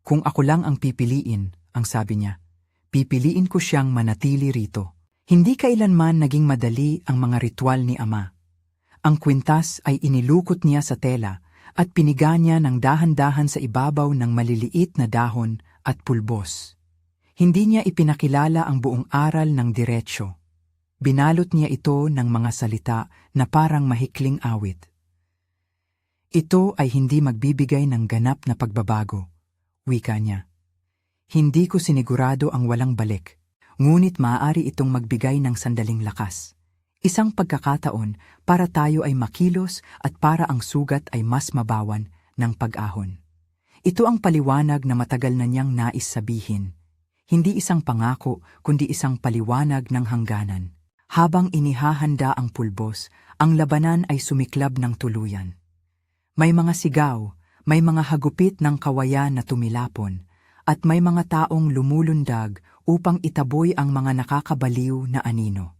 Kung ako lang ang pipiliin, ang sabi niya, pipiliin ko siyang manatili rito. Hindi kailanman naging madali ang mga ritual ni Ama. Ang kwintas ay inilukot niya sa tela at piniga niya ng dahan-dahan sa ibabaw ng maliliit na dahon at pulbos. Hindi niya ipinakilala ang buong aral ng diretsyo. Binalot niya ito ng mga salita na parang mahikling awit. Ito ay hindi magbibigay ng ganap na pagbabago, wika niya. Hindi ko sinigurado ang walang balik, ngunit maaari itong magbigay ng sandaling lakas. Isang pagkakataon para tayo ay makilos at para ang sugat ay mas mabawan ng pag-ahon. Ito ang paliwanag na matagal na niyang nais sabihin. Hindi isang pangako, kundi isang paliwanag ng hangganan. Habang inihahanda ang pulbos, ang labanan ay sumiklab ng tuluyan. May mga sigaw, may mga hagupit ng kawayan na tumilapon, at may mga taong lumulundag upang itaboy ang mga nakakabaliw na anino.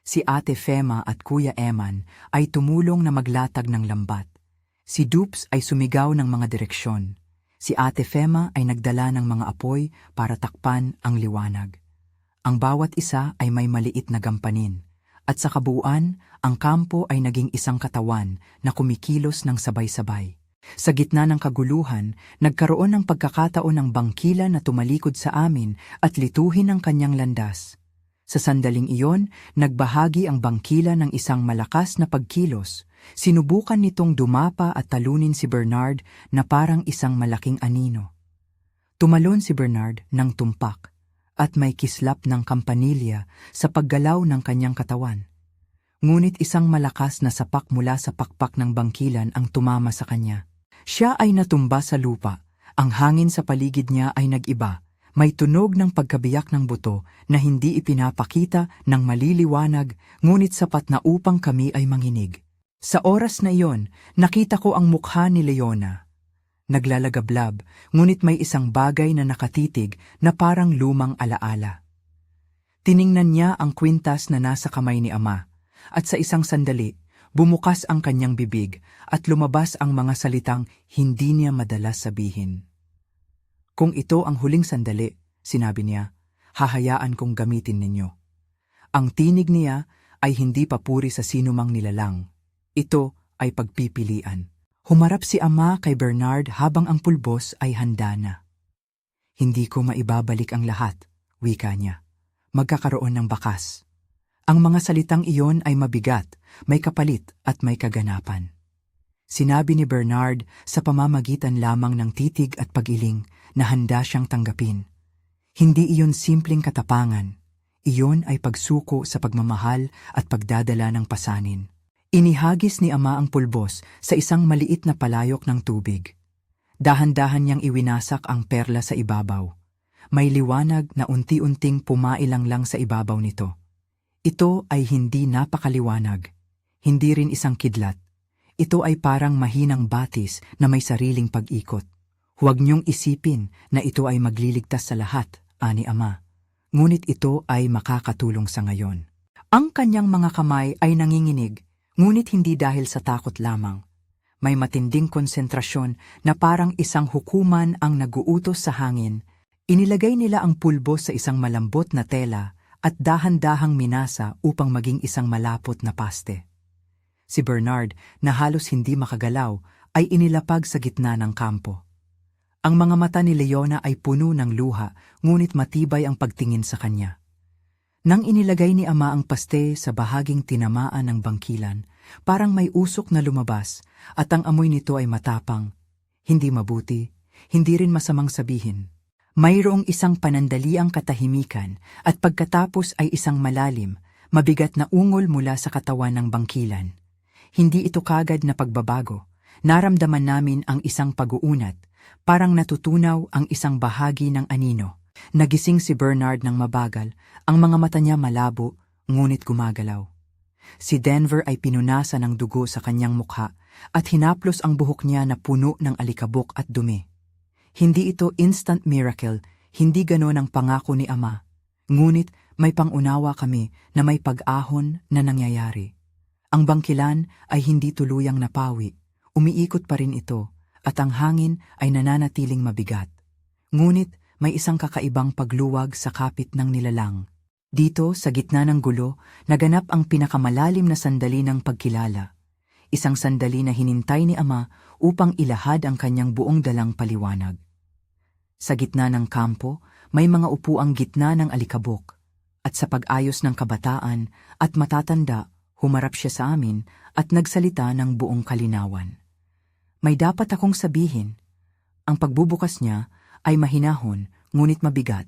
Si Ate Fema at Kuya Eman ay tumulong na maglatag ng lambat. Si Dupes ay sumigaw ng mga direksyon. Si Ate Fema ay nagdala ng mga apoy para takpan ang liwanag. Ang bawat isa ay may maliit na gampanin, at sa kabuuan, ang kampo ay naging isang katawan na kumikilos ng sabay-sabay. Sa gitna ng kaguluhan, nagkaroon ng pagkakataon ng bangkilan na tumalikod sa amin at lituhin ang kanyang landas. Sa sandaling iyon, nagbahagi ang bangkilan ng isang malakas na pagkilos. Sinubukan nitong dumapa at talunin si Bernard na parang isang malaking anino. Tumalon si Bernard ng tumpak at may kislap ng kampanilya sa paggalaw ng kanyang katawan. Ngunit isang malakas na sapak mula sa pakpak ng bangkilan ang tumama sa kanya. Siya ay natumba sa lupa. Ang hangin sa paligid niya ay nag-iba. May tunog ng pagkabiyak ng buto na hindi ipinapakita ng maliliwanag, ngunit sapat na upang kami ay manginig. Sa oras na iyon, nakita ko ang mukha ni Leona. Naglalagablab, ngunit may isang bagay na nakatitig na parang lumang alaala. Tiningnan niya ang kwintas na nasa kamay ni Ama, at sa isang sandali, bumukas ang kanyang bibig at lumabas ang mga salitang hindi niya madalas sabihin. Kung ito ang huling sandali, sinabi niya, hahayaan kong gamitin ninyo. Ang tinig niya ay hindi papuri sa sinumang nilalang. Ito ay pagpipilian. Humarap si Ama kay Bernard habang ang pulbos ay handa na. Hindi ko maibabalik ang lahat, wika niya. Magkakaroon ng bakas. Ang mga salitang iyon ay mabigat, may kapalit at may kaganapan. Sinabi ni Bernard sa pamamagitan lamang ng titig at pag-iling na handa siyang tanggapin. Hindi iyon simpleng katapangan. Iyon ay pagsuko sa pagmamahal at pagdadala ng pasanin. Inihagis ni Ama ang pulbos sa isang maliit na palayok ng tubig. Dahan-dahan niyang iwinasak ang perla sa ibabaw. May liwanag na unti-unting pumailang lang sa ibabaw nito. Ito ay hindi napakaliwanag, hindi rin isang kidlat. Ito ay parang mahinang batis na may sariling pag-ikot. Huwag niyong isipin na ito ay magliligtas sa lahat, ani Ama. Ngunit ito ay makakatulong sa ngayon. Ang kanyang mga kamay ay nanginginig, ngunit hindi dahil sa takot lamang. May matinding konsentrasyon na parang isang hukuman ang naguutos sa hangin. Inilagay nila ang pulbos sa isang malambot na tela at dahan-dahang minasa upang maging isang malapot na paste. Si Bernard, na halos hindi makagalaw, ay inilapag sa gitna ng kampo. Ang mga mata ni Leona ay puno ng luha, ngunit matibay ang pagtingin sa kanya. Nang inilagay ni Ama ang paste sa bahaging tinamaan ng bangkilan, parang may usok na lumabas at ang amoy nito ay matapang. Hindi mabuti, hindi rin masamang sabihin. Mayroong isang panandaliang katahimikan at pagkatapos ay isang malalim, mabigat na ungol mula sa katawan ng bangkilan. Hindi ito kagad na pagbabago. Naramdaman namin ang isang pag-uunat, parang natutunaw ang isang bahagi ng anino. Nagising si Bernard ng mabagal, ang mga mata niya malabo, ngunit gumagalaw. Si Denver ay pinunasan ng dugo sa kanyang mukha at hinaplos ang buhok niya na puno ng alikabok at dumi. Hindi ito instant miracle, hindi ganon ang pangako ni Ama. Ngunit may pangunawa kami na may pag-ahon na nangyayari. Ang bangkilan ay hindi tuluyang napawi, umiikot pa rin ito, at ang hangin ay nananatiling mabigat. Ngunit may isang kakaibang pagluwag sa kapit ng nilalang. Dito, sa gitna ng gulo, naganap ang pinakamalalim na sandali ng pagkilala. Isang sandali na hinintay ni Ama upang ilahad ang kanyang buong dalang paliwanag. Sa gitna ng kampo, may mga upuang gitna ng alikabok, at sa pag-ayos ng kabataan at matatanda, humarap siya sa amin at nagsalita ng buong kalinawan. May dapat akong sabihin. Ang pagbubukas niya ay mahinahon, ngunit mabigat.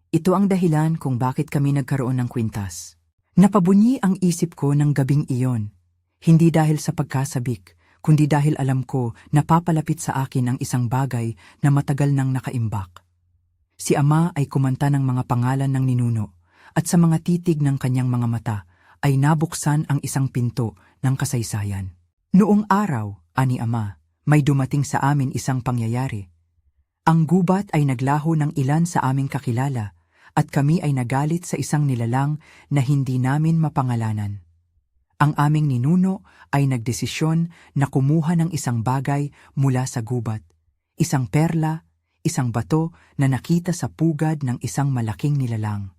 Ito ang dahilan kung bakit kami nagkaroon ng kwintas. Napabunyi ang isip ko ng gabing iyon, hindi dahil sa pagkasabik, kundi dahil alam ko na papalapit sa akin ang isang bagay na matagal nang nakaimbak. Si Ama ay kumanta ng mga pangalan ng ninuno, at sa mga titig ng kanyang mga mata ay nabuksan ang isang pinto ng kasaysayan. Noong araw, ani Ama, may dumating sa amin isang pangyayari. Ang gubat ay naglaho ng ilan sa aming kakilala, at kami ay nagalit sa isang nilalang na hindi namin mapangalanan. Ang aming ninuno ay nagdesisyon na kumuha ng isang bagay mula sa gubat, isang perla, isang bato na nakita sa pugad ng isang malaking nilalang.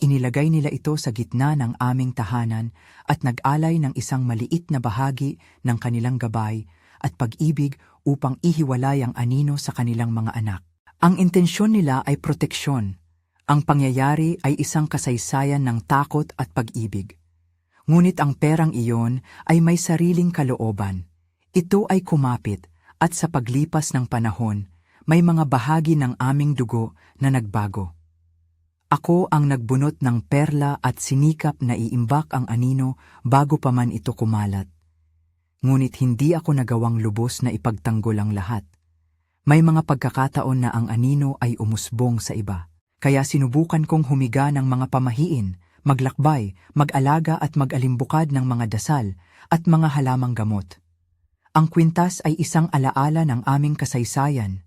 Inilagay nila ito sa gitna ng aming tahanan at nag-alay ng isang maliit na bahagi ng kanilang gabay at pag-ibig upang ihiwalay ang anino sa kanilang mga anak. Ang intensyon nila ay proteksyon. Ang pangyayari ay isang kasaysayan ng takot at pag-ibig. Ngunit ang perang iyon ay may sariling kalooban. Ito ay kumapit at sa paglipas ng panahon, may mga bahagi ng aming dugo na nagbago. Ako ang nagbunot ng perla at sinikap na iimbak ang anino bago pa man ito kumalat. Ngunit hindi ako nagawang lubos na ipagtanggol ang lahat. May mga pagkakataon na ang anino ay umusbong sa iba. Kaya sinubukan kong humiga ng mga pamahiin, maglakbay, mag-alaga at mag-alimbukad ng mga dasal at mga halamang gamot. Ang kwintas ay isang alaala ng aming kasaysayan.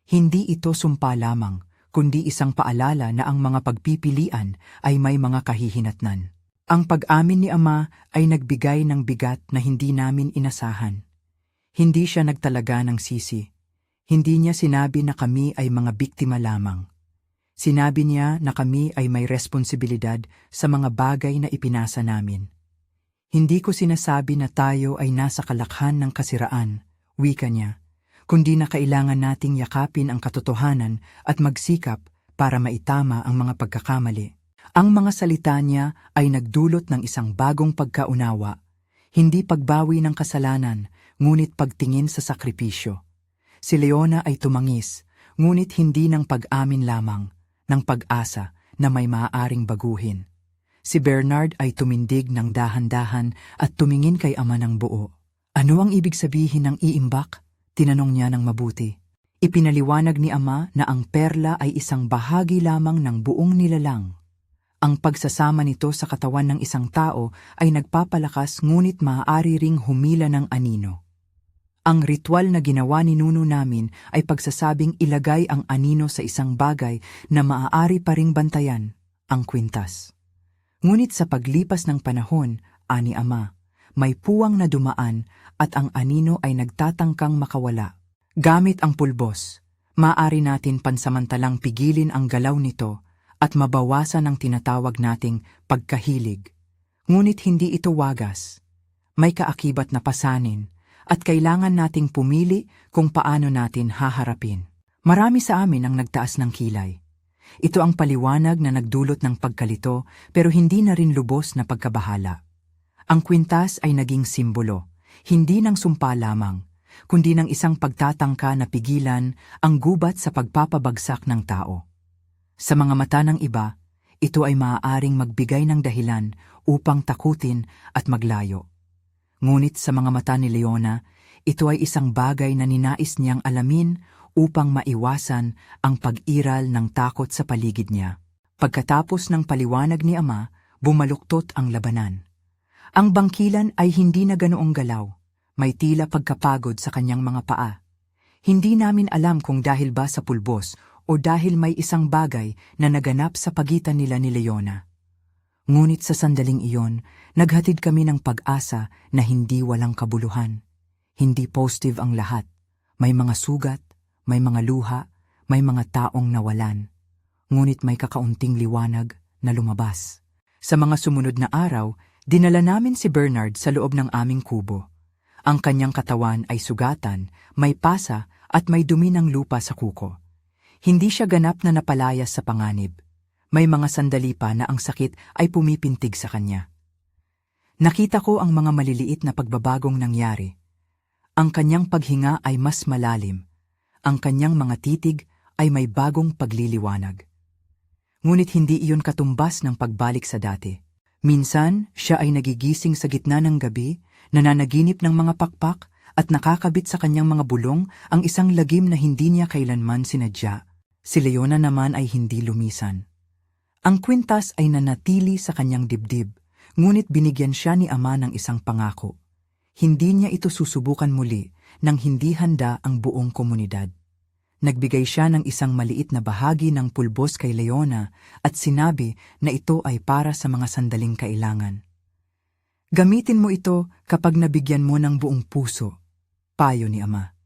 Hindi ito sumpa lamang, kundi isang paalala na ang mga pagpipilian ay may mga kahihinatnan. Ang pag-amin ni Ama ay nagbigay ng bigat na hindi namin inasahan. Hindi siya nagtalaga ng sisi. Hindi niya sinabi na kami ay mga biktima lamang. Sinabi niya na kami ay may responsibilidad sa mga bagay na ipinasa namin. Hindi ko sinasabi na tayo ay nasa kalakhan ng kasiraan, wika niya, kundi na kailangan nating yakapin ang katotohanan at magsikap para maitama ang mga pagkakamali. Ang mga salita niya ay nagdulot ng isang bagong pagkaunawa, hindi pagbawi ng kasalanan, ngunit pagtingin sa sakripisyo. Si Leona ay tumangis, ngunit hindi ng pag-amin lamang, ng pag-asa na may maaaring baguhin. Si Bernard ay tumindig ng dahan-dahan at tumingin kay ama ng buo. Ano ang ibig sabihin ng iimbak? Tinanong niya ng mabuti. Ipinaliwanag ni ama na ang perla ay isang bahagi lamang ng buong nilalang. Ang pagsasama nito sa katawan ng isang tao ay nagpapalakas ngunit maaari ring humila ng anino. Ang ritual na ginawa ni nuno namin ay pagsasabing ilagay ang anino sa isang bagay na maaari pa ring bantayan, ang kwintas. Ngunit sa paglipas ng panahon, ani ama, may puwang na dumaan at ang anino ay nagtatangkang makawala. Gamit ang pulbos, maaari natin pansamantalang pigilin ang galaw nito at mabawasan ang tinatawag nating pagkahilig. Ngunit hindi ito wagas. May kaakibat na pasanin at kailangan nating pumili kung paano natin haharapin. Marami sa amin ang nagtaas ng kilay. Ito ang paliwanag na nagdulot ng pagkalito pero hindi na rin lubos na pagkabahala. Ang kwintas ay naging simbolo, hindi ng sumpa lamang, kundi ng isang pagtatangka na pigilan ang gubat sa pagpapabagsak ng tao. Sa mga mata ng iba, ito ay maaaring magbigay ng dahilan upang takutin at maglayo. Ngunit sa mga mata ni Leona, ito ay isang bagay na ninais niyang alamin upang maiwasan ang pag-iral ng takot sa paligid niya. Pagkatapos ng paliwanag ni ama, bumaluktot ang labanan. Ang bangkilan ay hindi na ganoong galaw. May tila pagkapagod sa kanyang mga paa. Hindi namin alam kung dahil ba sa pulbos o dahil may isang bagay na naganap sa pagitan nila ni Leona. Ngunit sa sandaling iyon, naghatid kami ng pag-asa na hindi walang kabuluhan. Hindi positive ang lahat. May mga sugat, may mga luha, may mga taong nawalan. Ngunit may kakaunting liwanag na lumabas. Sa mga sumunod na araw, dinala namin si Bernard sa loob ng aming kubo. Ang kanyang katawan ay sugatan, may pasa at may dumi ng lupa sa kuko. Hindi siya ganap na napalayas sa panganib. May mga sandali pa na ang sakit ay pumipintig sa kanya. Nakita ko ang mga maliliit na pagbabagong nangyari. Ang kanyang paghinga ay mas malalim. Ang kanyang mga titig ay may bagong pagliliwanag. Ngunit hindi iyon katumbas ng pagbalik sa dati. Minsan, siya ay nagigising sa gitna ng gabi, nananaginip ng mga pakpak at nakakabit sa kanyang mga bulong ang isang lagim na hindi niya kailanman sinadya. Si Leona naman ay hindi lumisan. Ang kwintas ay nanatili sa kanyang dibdib, ngunit binigyan siya ni ama ng isang pangako. Hindi niya ito susubukan muli nang hindi handa ang buong komunidad. Nagbigay siya ng isang maliit na bahagi ng pulbos kay Leona at sinabi na ito ay para sa mga sandaling kailangan. Gamitin mo ito kapag nabigyan mo ng buong puso, payo ni ama.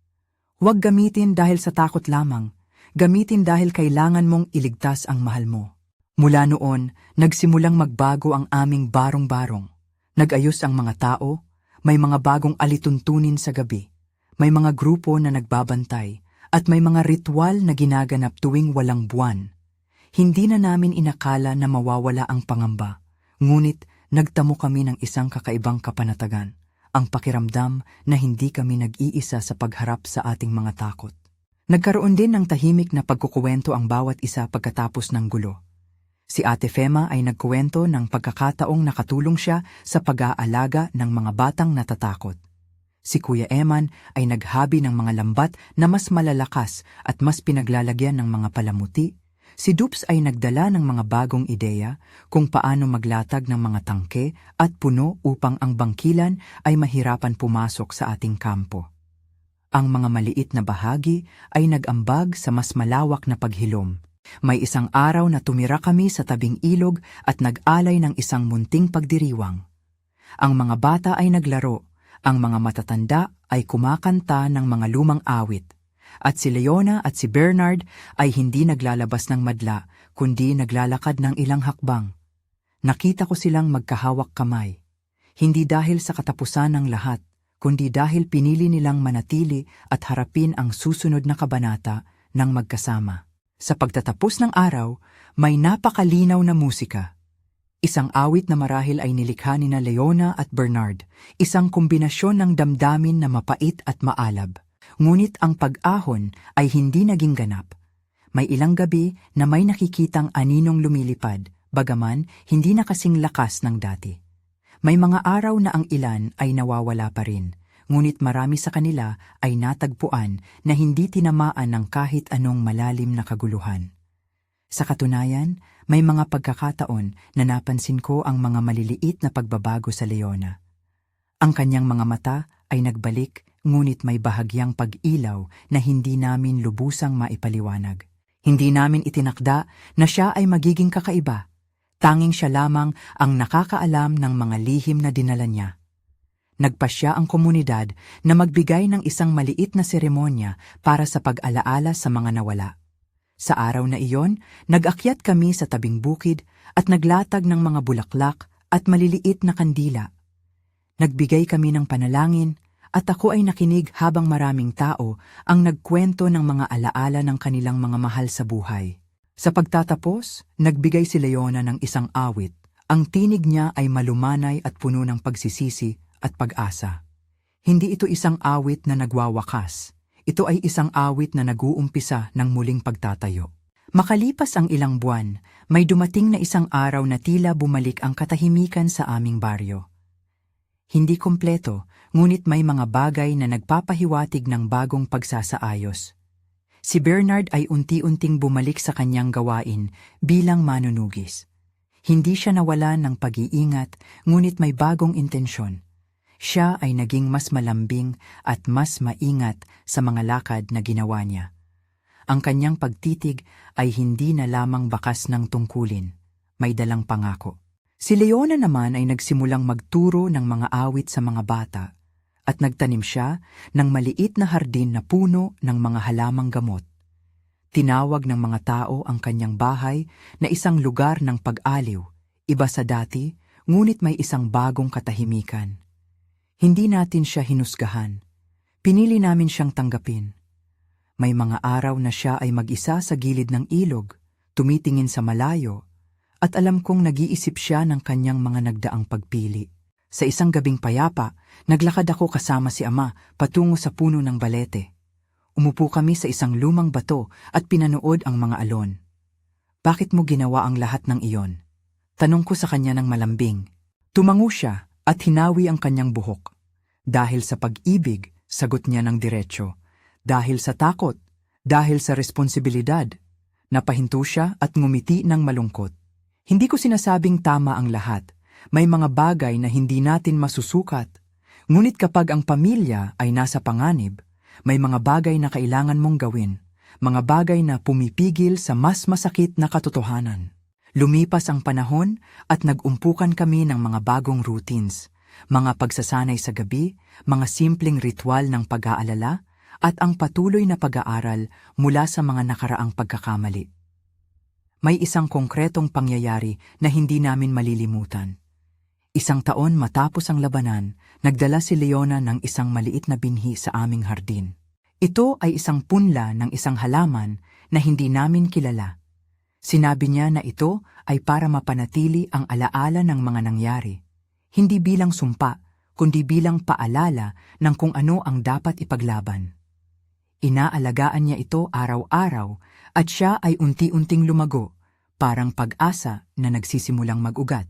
Huwag gamitin dahil sa takot lamang, gamitin dahil kailangan mong iligtas ang mahal mo. Mula noon, nagsimulang magbago ang aming barong-barong. Nag-ayos ang mga tao, may mga bagong alituntunin sa gabi, may mga grupo na nagbabantay, at may mga ritual na ginaganap tuwing walang buwan. Hindi na namin inakala na mawawala ang pangamba, ngunit nagtamo kami ng isang kakaibang kapanatagan, ang pakiramdam na hindi kami nag-iisa sa pagharap sa ating mga takot. Nagkaroon din ng tahimik na pagkukuwento ang bawat isa pagkatapos ng gulo. Si Ate Fema ay nagkuwento ng pagkakataong nakatulong siya sa pag-aalaga ng mga batang natatakot. Si Kuya Eman ay naghabi ng mga lambat na mas malalakas at mas pinaglalagyan ng mga palamuti. Si Dupes ay nagdala ng mga bagong ideya kung paano maglatag ng mga tangke at puno upang ang bangkilan ay mahirapan pumasok sa ating kampo. Ang mga maliit na bahagi ay nag-ambag sa mas malawak na paghilom. May isang araw na tumira kami sa tabing ilog at nag-alay ng isang munting pagdiriwang. Ang mga bata ay naglaro. Ang mga matatanda ay kumakanta ng mga lumang awit, at si Leona at si Bernard ay hindi naglalabas ng madla, kundi naglalakad ng ilang hakbang. Nakita ko silang magkahawak kamay, hindi dahil sa katapusan ng lahat, kundi dahil pinili nilang manatili at harapin ang susunod na kabanata ng magkasama. Sa pagtatapos ng araw, may napakalinaw na musika. Isang awit na marahil ay nilikha ni na Leona at Bernard, isang kombinasyon ng damdamin na mapait at maalab. Ngunit ang pag-ahon ay hindi naging ganap. May ilang gabi na may nakikitang aninong lumilipad, bagaman hindi na kasing lakas ng dati. May mga araw na ang ilan ay nawawala pa rin, ngunit marami sa kanila ay natagpuan na hindi tinamaan ng kahit anong malalim na kaguluhan. Sa katunayan, may mga pagkakataon na napansin ko ang mga maliliit na pagbabago sa Leona. Ang kanyang mga mata ay nagbalik, ngunit may bahagyang pag-ilaw na hindi namin lubusang maipaliwanag. Hindi namin itinakda na siya ay magiging kakaiba. Tanging siya lamang ang nakakaalam ng mga lihim na dinala niya. Nagpasya ang komunidad na magbigay ng isang maliit na seremonya para sa pag-alaala sa mga nawala. Sa araw na iyon, nag-akyat kami sa tabing bukid at naglatag ng mga bulaklak at maliliit na kandila. Nagbigay kami ng panalangin at ako ay nakinig habang maraming tao ang nagkwento ng mga alaala ng kanilang mga mahal sa buhay. Sa pagtatapos, nagbigay si Leona ng isang awit. Ang tinig niya ay malumanay at puno ng pagsisisi at pag-asa. Hindi ito isang awit na nagwawakas. Ito ay isang awit na nag-uumpisa ng muling pagtatayo. Makalipas ang ilang buwan, may dumating na isang araw na tila bumalik ang katahimikan sa aming baryo. Hindi kompleto, ngunit may mga bagay na nagpapahiwatig ng bagong pagsasaayos. Si Bernard ay unti-unting bumalik sa kanyang gawain bilang manunugis. Hindi siya nawalan ng pag-iingat, ngunit may bagong intensyon. Siya ay naging mas malambing at mas maingat sa mga lakad na ginawa niya. Ang kanyang pagtitig ay hindi na lamang bakas ng tungkulin, may dalang pangako. Si Leona naman ay nagsimulang magturo ng mga awit sa mga bata at nagtanim siya ng maliit na hardin na puno ng mga halamang gamot. Tinawag ng mga tao ang kanyang bahay na isang lugar ng pag-aliw, iba sa dati, ngunit may isang bagong katahimikan. Hindi natin siya hinusgahan. Pinili namin siyang tanggapin. May mga araw na siya ay mag-isa sa gilid ng ilog, tumitingin sa malayo, at alam kong nag-iisip siya ng kanyang mga nagdaang pagpili. Sa isang gabing payapa, naglakad ako kasama si Ama patungo sa puno ng balete. Umupo kami sa isang lumang bato at pinanood ang mga alon. "Bakit mo ginawa ang lahat ng iyon?" Tanong ko sa kanya ng malambing. Tumango siya at hinawi ang kanyang buhok. Dahil sa pag-ibig, sagot niya ng diretsyo. Dahil sa takot, dahil sa responsibilidad. Napahinto siya at ngumiti ng malungkot. Hindi ko sinasabing tama ang lahat. May mga bagay na hindi natin masusukat. Ngunit kapag ang pamilya ay nasa panganib, may mga bagay na kailangan mong gawin. Mga bagay na pumipigil sa mas masakit na katotohanan. Lumipas ang panahon at nag-umpukan kami ng mga bagong routines. Mga pagsasanay sa gabi, mga simpleng ritual ng pag-aalala, at ang patuloy na pag-aaral mula sa mga nakaraang pagkakamali. May isang konkretong pangyayari na hindi namin malilimutan. Isang taon matapos ang labanan, nagdala si Leona ng isang maliit na binhi sa aming hardin. Ito ay isang punla ng isang halaman na hindi namin kilala. Sinabi niya na ito ay para mapanatili ang alaala ng mga nangyari. Hindi bilang sumpa, kundi bilang paalala ng kung ano ang dapat ipaglaban. Inaalagaan niya ito araw-araw at siya ay unti-unting lumago, parang pag-asa na nagsisimulang mag-ugat.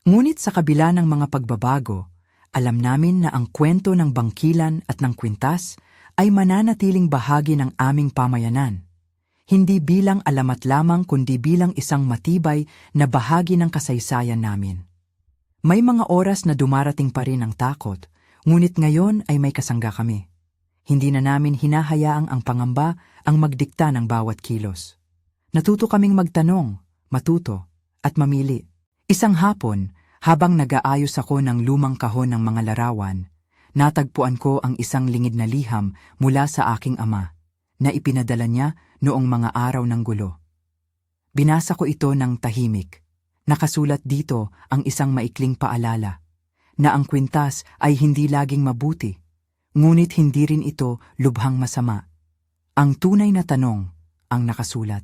Ngunit sa kabila ng mga pagbabago, alam namin na ang kwento ng bangkilan at ng kwintas ay mananatiling bahagi ng aming pamayanan. Hindi bilang alamat lamang kundi bilang isang matibay na bahagi ng kasaysayan namin. May mga oras na dumarating pa rin ang takot, ngunit ngayon ay may kasangga kami. Hindi na namin hinahayaang ang pangamba ang magdikta ng bawat kilos. Natuto kaming magtanong, matuto, at mamili. Isang hapon, habang nag-aayos ako ng lumang kahon ng mga larawan, natagpuan ko ang isang lingid na liham mula sa aking ama, na ipinadala niya noong mga araw ng gulo. Binasa ko ito ng tahimik. Nakasulat dito ang isang maikling paalala, na ang kwintas ay hindi laging mabuti, ngunit hindi rin ito lubhang masama. Ang tunay na tanong, ang nakasulat,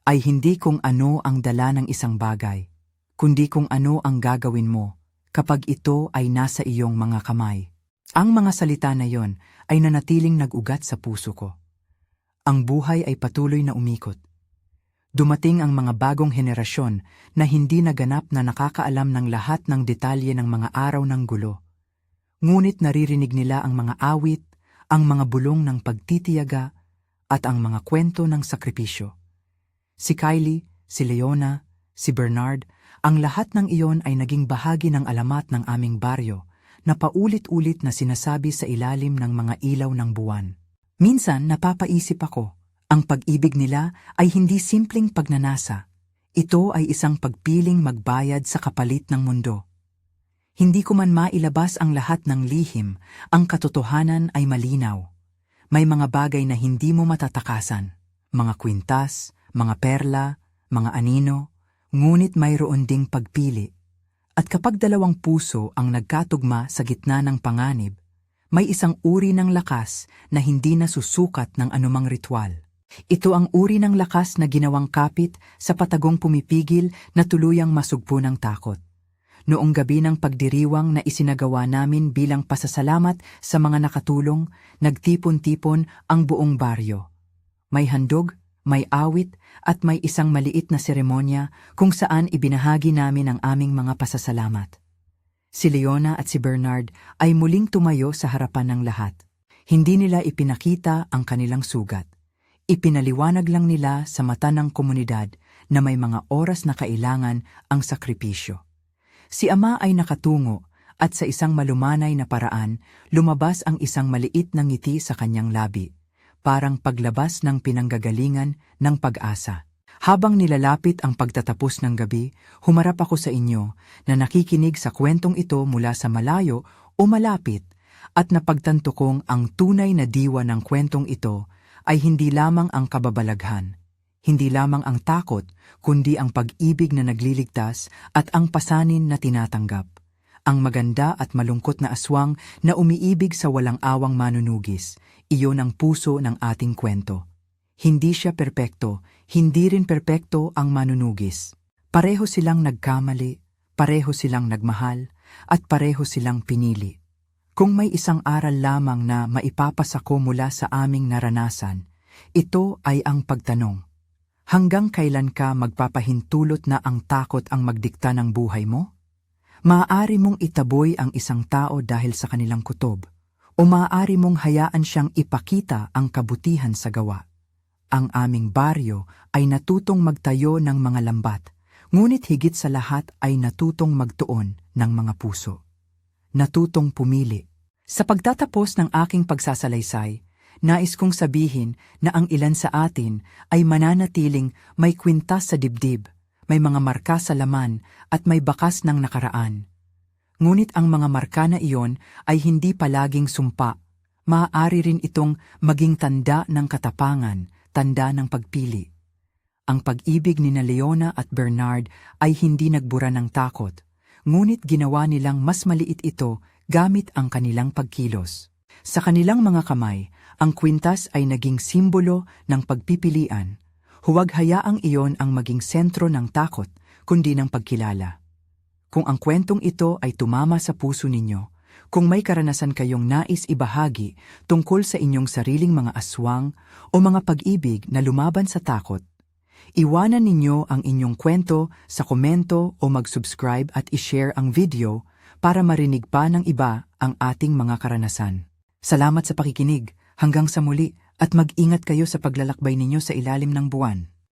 ay hindi kung ano ang dala ng isang bagay, kundi kung ano ang gagawin mo kapag ito ay nasa iyong mga kamay. Ang mga salita na yon ay nanatiling nag-ugat sa puso ko. Ang buhay ay patuloy na umikot. Dumating ang mga bagong henerasyon na hindi naganap na nakakaalam ng lahat ng detalye ng mga araw ng gulo. Ngunit naririnig nila ang mga awit, ang mga bulong ng pagtitiyaga, at ang mga kwento ng sakripisyo. Si Kylie, si Leona, si Bernard, ang lahat ng iyon ay naging bahagi ng alamat ng aming baryo na paulit-ulit na sinasabi sa ilalim ng mga ilaw ng buwan. Minsan napapaisip ako, ang pag-ibig nila ay hindi simpleng pagnanasa. Ito ay isang pagpiling magbayad sa kapalit ng mundo. Hindi ko man mailabas ang lahat ng lihim, ang katotohanan ay malinaw. May mga bagay na hindi mo matatakasan, mga kwintas, mga perla, mga anino, ngunit mayroon ding pagpili. At kapag dalawang puso ang nagkatugma sa gitna ng panganib, may isang uri ng lakas na hindi nasusukat ng anumang ritual. Ito ang uri ng lakas na ginawang kapit sa patagong pumipigil na tuluyang masugpo ng takot. Noong gabi ng pagdiriwang na isinagawa namin bilang pasasalamat sa mga nakatulong, nagtipon-tipon ang buong baryo. May handog, may awit, at may isang maliit na seremonya kung saan ibinahagi namin ang aming mga pasasalamat. Si Leona at si Bernard ay muling tumayo sa harapan ng lahat. Hindi nila ipinakita ang kanilang sugat. Ipinaliwanag lang nila sa mata ng komunidad na may mga oras na kailangan ang sakripisyo. Si Ama ay nakatungo at sa isang malumanay na paraan, lumabas ang isang maliit na ngiti sa kanyang labi, parang paglabas ng pinanggagalingan ng pag-asa. Habang nilalapit ang pagtatapos ng gabi, humarap ako sa inyo na nakikinig sa kwentong ito mula sa malayo o malapit at napagtanto kong ang tunay na diwa ng kwentong ito ay hindi lamang ang kababalaghan, hindi lamang ang takot, kundi ang pag-ibig na nagliligtas at ang pasanin na tinatanggap. Ang maganda at malungkot na aswang na umiibig sa walang awang manunugis, iyon ang puso ng ating kwento. Hindi siya perpekto, hindi rin perpekto ang manunugis. Pareho silang nagkamali, pareho silang nagmahal, at pareho silang pinili. Kung may isang aral lamang na maipapasa ko mula sa aming naranasan, ito ay ang pagtanong. Hanggang kailan ka magpapahintulot na ang takot ang magdikta ng buhay mo? Maaari mong itaboy ang isang tao dahil sa kanilang kutob, o maaari mong hayaan siyang ipakita ang kabutihan sa gawa. Ang aming baryo ay natutong magtayo ng mga lambat, ngunit higit sa lahat ay natutong magtuon ng mga puso. Natutong pumili. Sa pagtatapos ng aking pagsasalaysay, nais kong sabihin na ang ilan sa atin ay mananatiling may kwintas sa dibdib, may mga marka sa laman at may bakas ng nakaraan. Ngunit ang mga marka na iyon ay hindi palaging sumpa. Maaari rin itong maging tanda ng katapangan, tanda ng pagpili. Ang pag-ibig ni Leona at Bernard ay hindi nagbura ng takot, ngunit ginawa nilang mas maliit ito gamit ang kanilang pagkilos. Sa kanilang mga kamay, ang kwintas ay naging simbolo ng pagpipilian. Huwag hayaang iyon ang maging sentro ng takot, kundi ng pagkilala. Kung ang kwentong ito ay tumama sa puso ninyo, kung may karanasan kayong nais ibahagi tungkol sa inyong sariling mga aswang o mga pag-ibig na lumaban sa takot, iwanan ninyo ang inyong kwento sa komento o mag-subscribe at i-share ang video para marinig pa ng iba ang ating mga karanasan. Salamat sa pakikinig. Hanggang sa muli at mag-ingat kayo sa paglalakbay ninyo sa ilalim ng buwan.